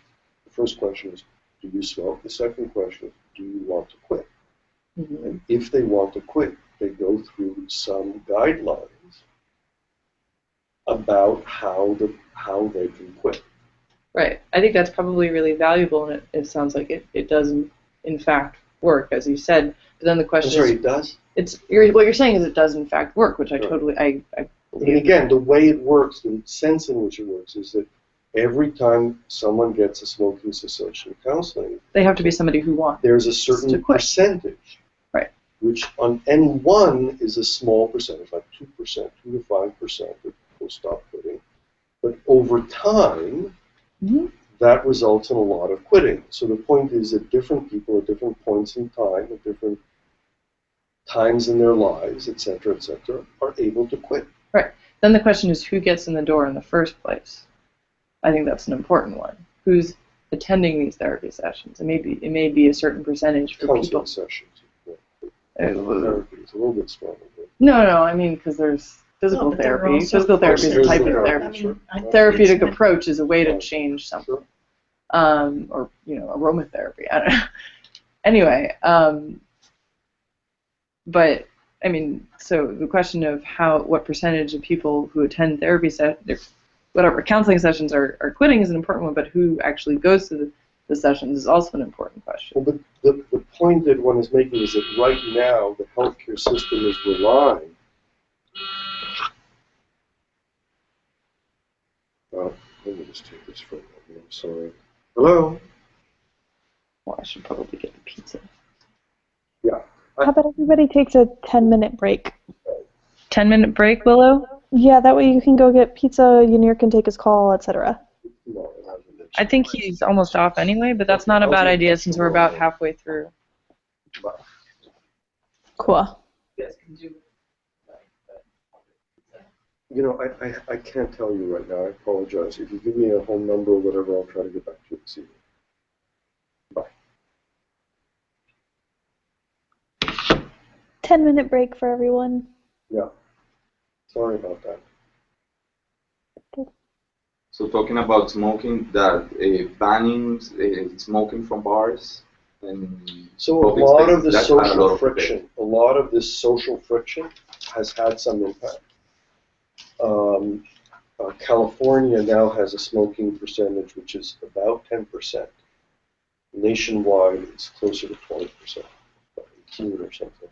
the first question is, do you smoke? The second question is, do you want to quit? And if they want to quit, they go through some guidelines about how they can quit. Right. I think that's probably really valuable, and it sounds like it does in fact work, as you said. But then the question is, it does? What you're saying is it does in fact work, which I totally I believe. And again, the way it works, the sense in which it works, is that every time someone gets a smoking cessation counseling, they have to be somebody who wants. There's a certain percentage, right? Which on N1 is a small percentage, like 2%, 2 to 5% that people stop quitting. But over time, that results in a lot of quitting. So the point is that different people at different points in time, at different times in their lives, et cetera, are able to quit. Right. Then the question is, who gets in the door in the first place? I think that's an important one. Who's attending these therapy sessions. It may be a certain percentage for people. Counseling sessions. Therapy is a little bit stronger. No, I mean, because there's physical No, but there are therapy. also Physical therapy is a type of Physical therapy. I mean, I think Therapeutic it's- approach is a way to change something. Sure. Or, aromatherapy. I don't know. Anyway, but, I mean, so the question of what percentage of people who attend therapy counseling sessions are quitting is an important one, but who actually goes to the sessions is also an important question. Well, but the point that one is making is that right now the healthcare system is relying. Let me just take this for a moment. I'm sorry. Hello? Well, I should probably get the pizza. Yeah. How about everybody takes a 10-minute break? 10-minute break, Willow? Yeah, that way you can go get pizza, Yanir can take his call, etc. No, it hasn't been. I think he's almost off anyway, but that's not a bad idea since we're about halfway through. Cool. You know, I can't tell you right now. I apologize. If you give me a home number or whatever, I'll try to get back to you this evening. Bye. 10-minute break for everyone. Yeah. Sorry about that. So talking about smoking, that banning smoking from bars and So a public lot spaces, of the that's had a lot social of friction, a lot of this social friction has had some impact. California now has a smoking percentage which is about 10%. Nationwide, it's closer to 20%, 18 or something.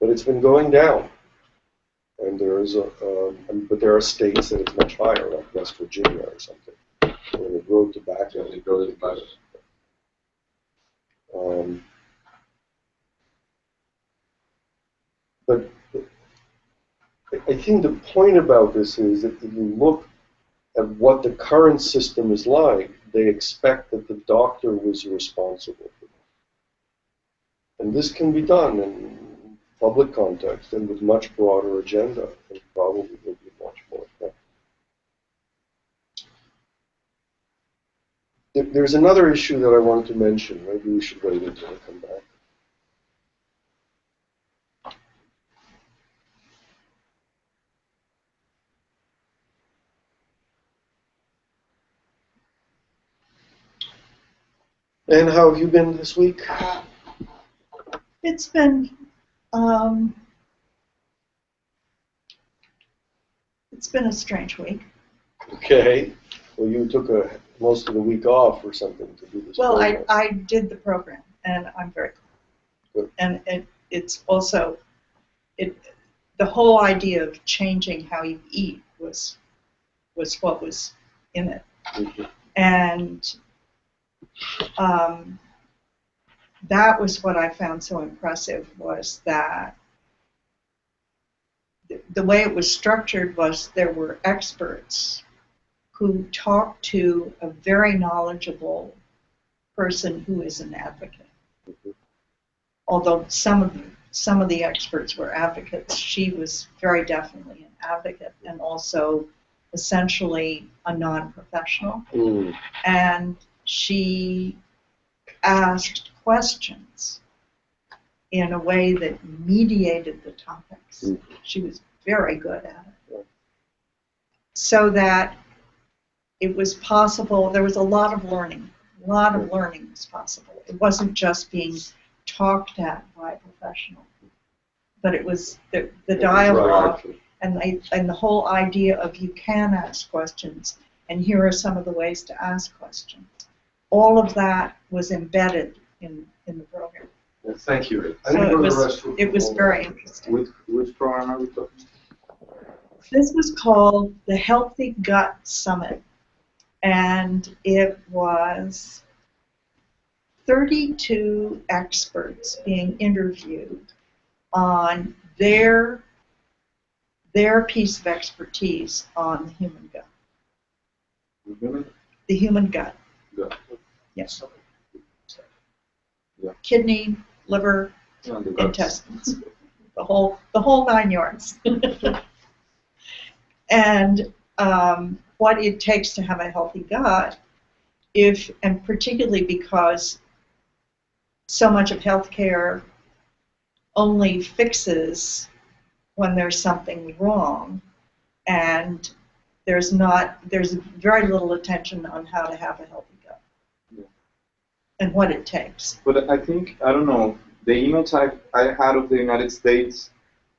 But it's been going down, and but there are states that it's much higher, like West Virginia or something, where they grow tobacco. But I think the point about this is that if you look at what the current system is like, they expect that the doctor was responsible for it. And this can be done in public context and with much broader agenda, and probably will be much more effective. There's another issue that I wanted to mention. Maybe we should wait until I come back. And how have you been this week? It's been a strange week. Okay. Well, you took most of the week off or something to do this. Well, program. I did the program, and I'm very Good. And it's also the whole idea of changing how you eat was what was in it, Mhm. and that was what I found so impressive, was that the way it was structured was there were experts who talked to a very knowledgeable person who is an advocate. Mhm. Although some of the experts were advocates, she was very definitely an advocate and also essentially a non-professional. Mm. And she asked questions in a way that mediated the topics. Mm. She was very good at it. Yeah. So that it was possible, there was a lot of learning. A lot of learning was possible. It wasn't just being talked at by a professional, but it was the dialogue and the whole idea of you can ask questions, and here are some of the ways to ask questions. All of that was embedded in the program. Well, thank you. So it was very interesting. Which program are we talking? This was called the Healthy Gut Summit, and it was 32 experts being interviewed on their piece of expertise on the human gut. The human gut. Gut. Yes. Yeah. Kidney, liver, And the guts. intestines, the whole 9 yards. And what it takes to have a healthy gut and particularly because so much of healthcare only fixes when there's something wrong, and there's very little attention on how to have a healthy gut and what it takes. But I think, I don't know, the image I had of the United States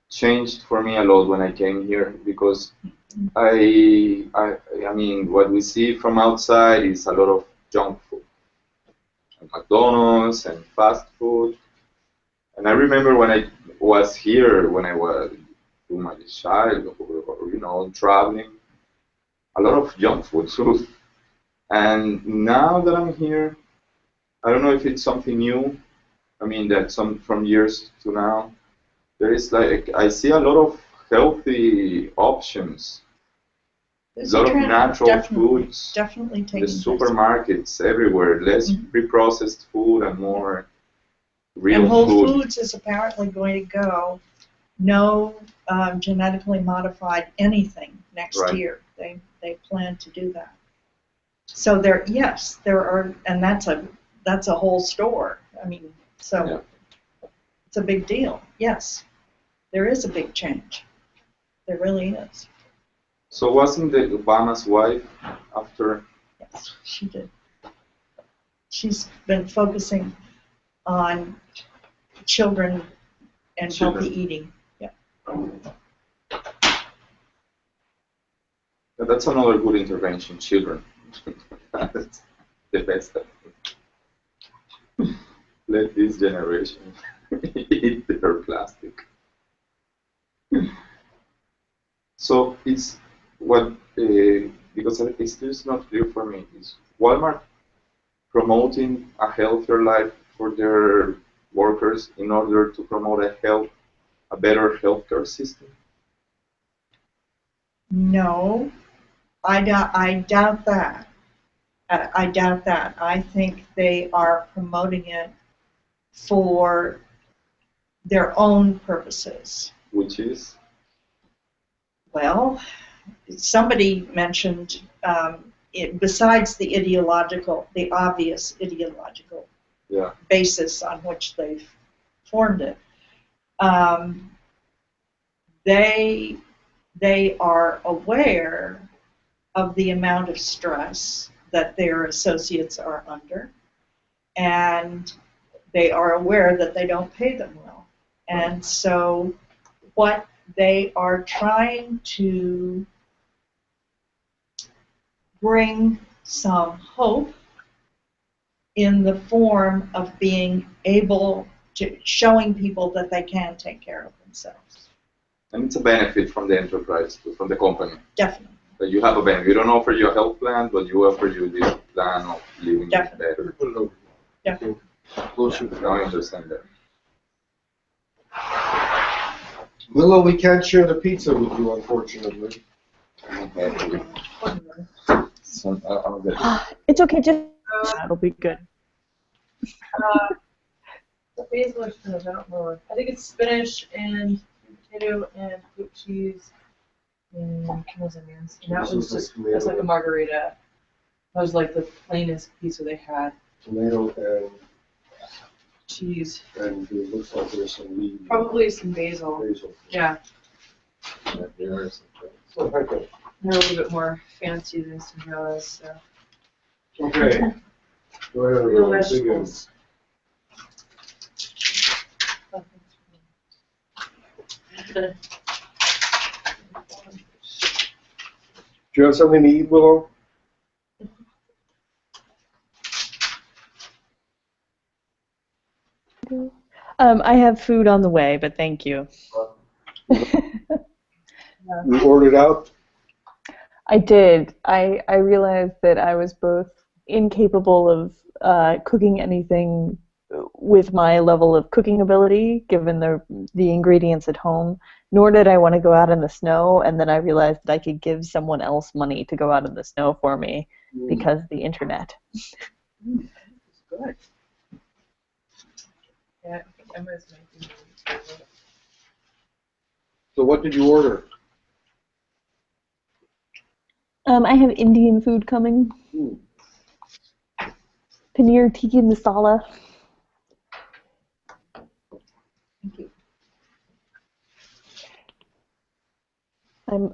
changed for me a lot when I came here, because I mean, what we see from outside is a lot of junk food, and McDonald's and fast food. And I remember when I was here, when I was my child, or, traveling, a lot of junk food too. And now that I'm here, I don't know if it's something new. I mean, that from years to now, there is I see a lot of healthy options. There's A lot of trend, natural foods. Definitely The taking place. supermarkets everywhere, less pre-processed food and more real and Whole food. Foods is apparently going to go no genetically modified anything next Right. year. They plan to do that. So there are, and that's a whole store. I mean, so Yeah. it's a big deal. Yes, there is a big change. There really is. So wasn't the Obama's wife after? Yes, she did. She's been focusing on children and Children. healthy eating. Yeah. That's another good intervention, children. That's the best. Let this generation eat their plastic. So it's what, because it's still not clear for me, is Walmart promoting a healthier life for their workers in order to promote a better healthcare system? No, I doubt that. I doubt that. I think they are promoting it for their own purposes. Which is? Well, somebody mentioned besides the obvious ideological Yeah. basis on which they've formed it, they are aware of the amount of stress that their associates are under, and they are aware that they don't pay them well. And so what they are trying to bring some hope in the form of being able to showing people that they can take care of themselves. And it's a benefit from the enterprise, from the company. Definitely. That you have a benefit. You don't offer you a health plan, but you offer you this plan of living better. Put it over. Yeah. Closer. Now I understand that. Willow, we can't share the pizza with you, unfortunately. So, I'll get it. It's okay, just that'll be good. The basil or spinach, I don't know. I think it's spinach and potato and goat cheese and Kendall's onions. And that was just, it was like a margarita. That was like the plainest pizza they had. Tomato and Cheese. it looks like there's some meat. Probably some basil. Basil. Yeah. So, okay. They're a little bit more fancy than Cinderella's. So. Okay. Go ahead. Real Ron, dig in. vegetables. Do you have something to eat, Willow? I have food on the way, but thank you. You ordered out? I did. I realized that I was both incapable of cooking anything with my level of cooking ability, given the ingredients at home, nor did I want to go out in the snow, and then I realized that I could give someone else money to go out in the snow for me because of the internet. Good. Yeah, I think Emma's making it. So what did you order? I have Indian food coming. paneer tikka masala. Thank you.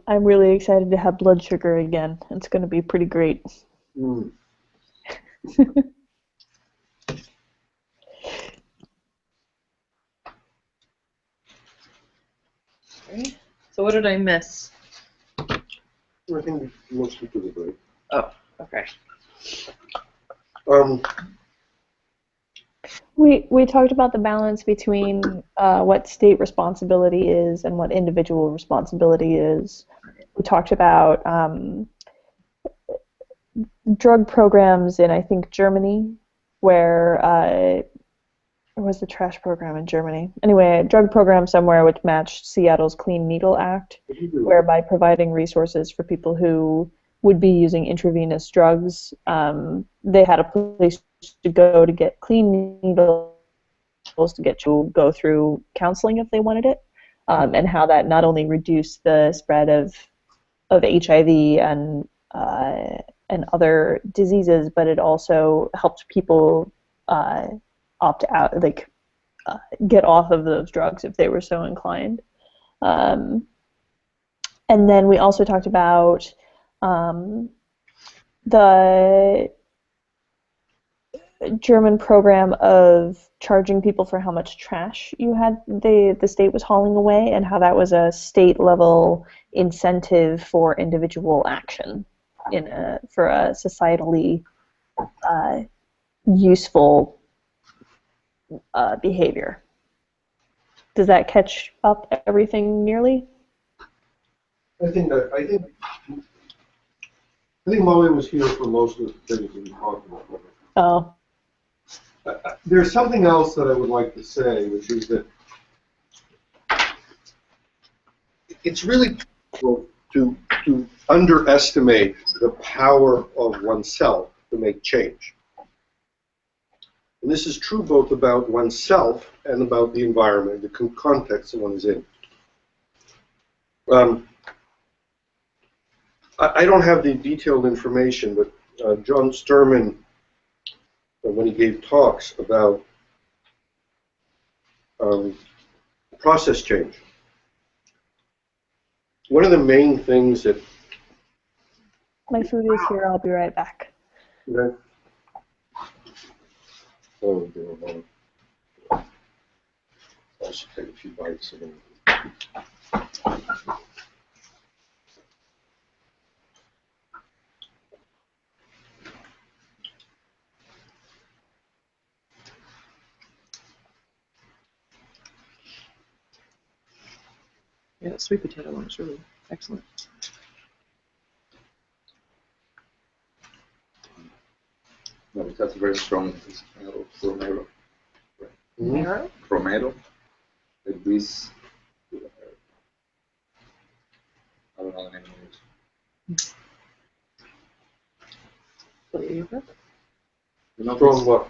I'm really excited to have blood sugar again. It's going to be pretty great. Mm. Okay. So what did I miss? I think mostly to the break. Oh, okay. We talked about the balance between what state responsibility is and what individual responsibility is. We talked about drug programs in, I think, Germany, where or was the trash program in Germany? Anyway, a drug program somewhere which matched Seattle's Clean Needle Act, whereby providing resources for people who would be using intravenous drugs, they had a place to go to get clean needles, to get to go through counseling if they wanted it, and how that not only reduced the spread of HIV and other diseases, but it also helped people opt out, like get off of those drugs if they were so inclined. And then we also talked about the German program of charging people for how much trash you had the state was hauling away, and how that was a state level incentive for individual action for a societally useful behavior. Does that catch up everything nearly? I think Molly was here for most of the things that we talked about. Oh. There's something else that I would like to say, which is that it's really difficult to underestimate the power of oneself to make change. And this is true both about oneself and about the environment, the context that one is in. I don't have the detailed information, but John Sturman, when he gave talks about process change, one of the main things that... My food is here, I'll be right back. Okay. Oh, dear Lord. I should take a few bites of it. Yeah, that sweet potato one is really excellent. No, it has a very strong smell of romero. Romero? Romero. Like this. I don't know the name of it. Flavor? You know, Strong what?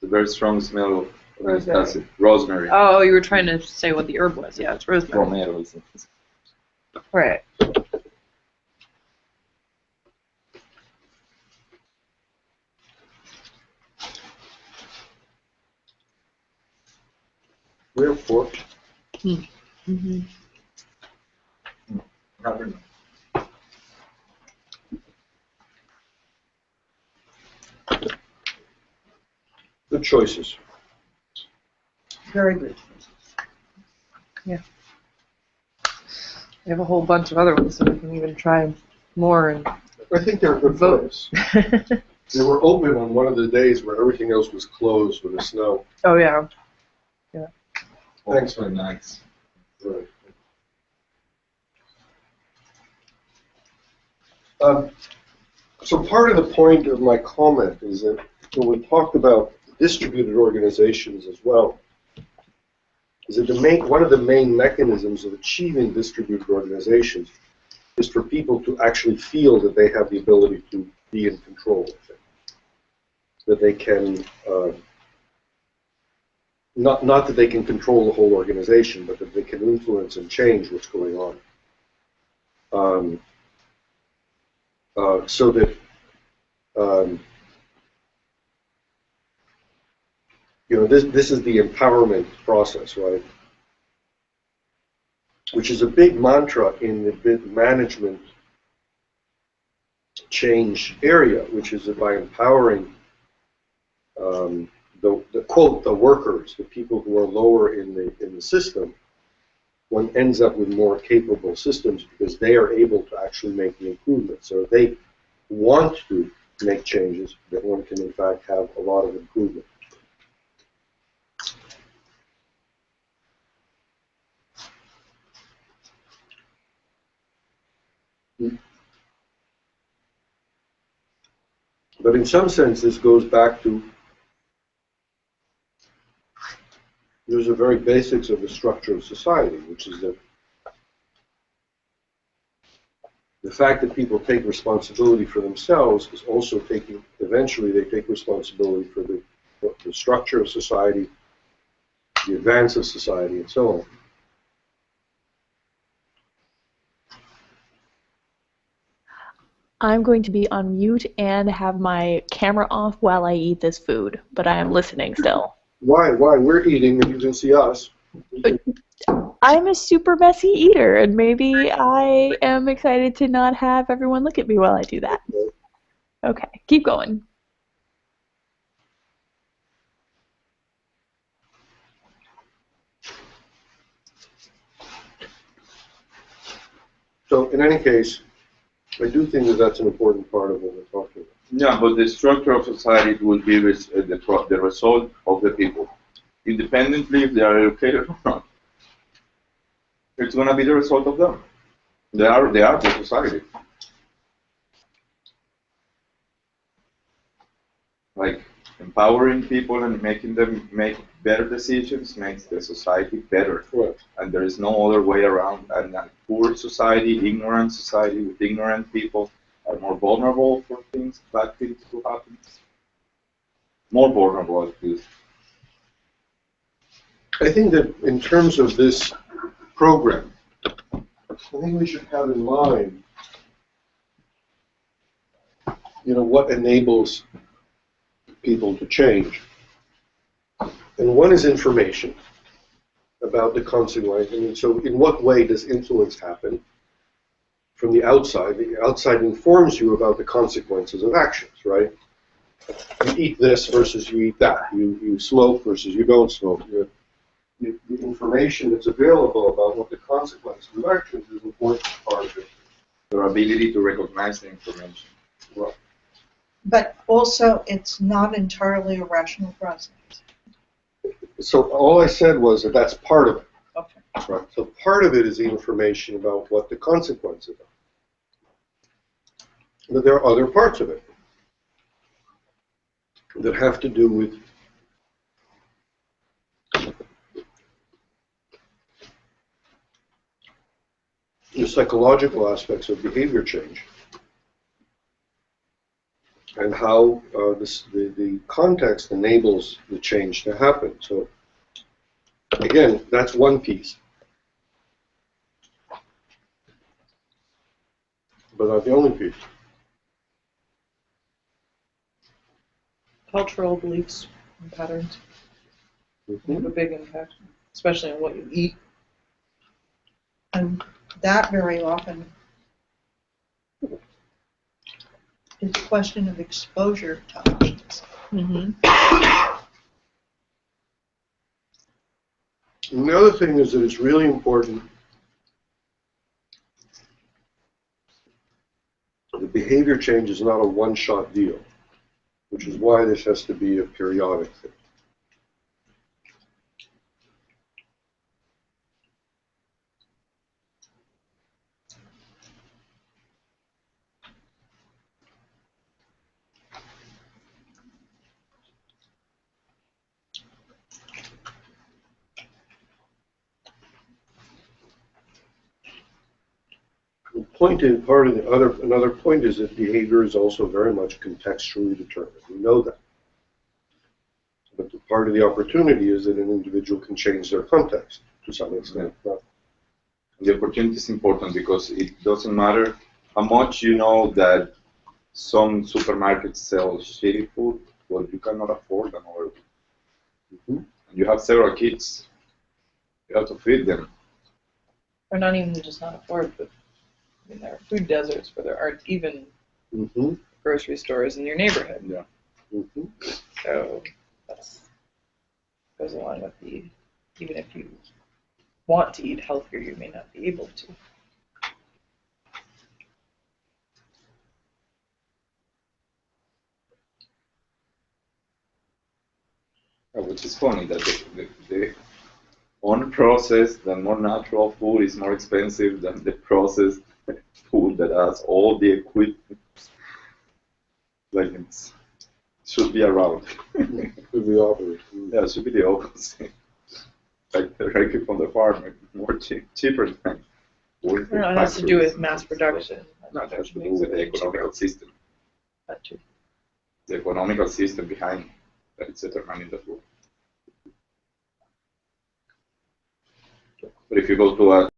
the very strong smell of Rosemary. acid. Rosemary. Oh, you were trying to say what the herb was. Yeah, it's rosemary. Romero is it. Right. We have pork. Mm-hmm. Not really. Good choices. Very good. We have a whole bunch of other ones, so we can even try more. And I think they're a good Vote. place. They were open on one of the days where everything else was closed with the snow. Oh yeah. Thanks. Very nice. Right. So part of the point of my comment is that when we talked about distributed organizations as well, is that one of the main mechanisms of achieving distributed organizations is for people to actually feel that they have the ability to be in control of it. That they can, not that they can control the whole organization, but that they can influence and change what's going on. So that this is the empowerment process, right? Which is a big mantra in the management change area, which is by empowering the quote the workers, the people who are lower in the system. One ends up with more capable systems because they are able to actually make the improvements. So if they want to make changes, that one can in fact have a lot of improvement. But in some sense, this goes back to there's a very basics of the structure of society, which is that the fact that people take responsibility for themselves is also taking, eventually they take responsibility for the structure of society, the advance of society, and so on. I'm going to be on mute and have my camera off while I eat this food, but I am listening still. Why? We're eating and you can see us. I'm a super messy eater, and maybe I am excited to not have everyone look at me while I do that. Okay, keep going. So in any case, I do think that that's an important part of what we're talking about. Yeah, but the structure of society will be the result of the people, independently if they are educated or not. It's going to be the result of them. They are the society. Like empowering people and making them make better decisions makes the society better. Right. And there is no other way around. And a poor society, ignorant society with ignorant people are more vulnerable for things, bad things to happen. More vulnerable at least. I think that in terms of this program, I think we should have in mind, what enables people to change. And one is information about the consequence. I mean, so in what way does influence happen from the outside? The outside informs you about the consequences of actions, right? You eat this versus you eat that. You smoke versus you don't smoke. The information that's available about what the consequences of actions is an important part of it. Their ability to recognize the information. Well, But also, it's not entirely a rational process. so all I said was that that's part of it. Okay. Right. So part of it is the information about what the consequences are. But there are other parts of it that have to do with the psychological aspects of behavior change and how the context enables the change to happen. So again, that's one piece. But not the only piece. Cultural beliefs and patterns have a big impact, especially on what you eat. And that very often is a question of exposure to options. Mm-hmm. And the other thing is that it's really important the behavior change is not a one-shot deal, which is why this has to be a periodic thing. Another point is that behavior is also very much contextually determined. We know that. But the part of the opportunity is that an individual can change their context to some extent. The opportunity is important because it doesn't matter how much you know that some supermarkets sell shitty food, but you cannot afford another. Mhm. and you have several kids, you have to feed them. Or not even just not afford, but I mean, there are food deserts where there aren't even Mhm. grocery stores in your neighborhood. Yeah. Mhm. So that's goes along with the, even if you want to eat healthier, you may not be able to. Which is funny that the unprocessed, the more natural food is more expensive than the processed food that has all the equipment. Like it should be around. Could be offered. Yeah, it should be the opposite. Like directly from the farm, more cheaper than working No, it has to do with mass production. No, it has to do with the economical system. That too. The economical system behind that is determining the food. But if you go to a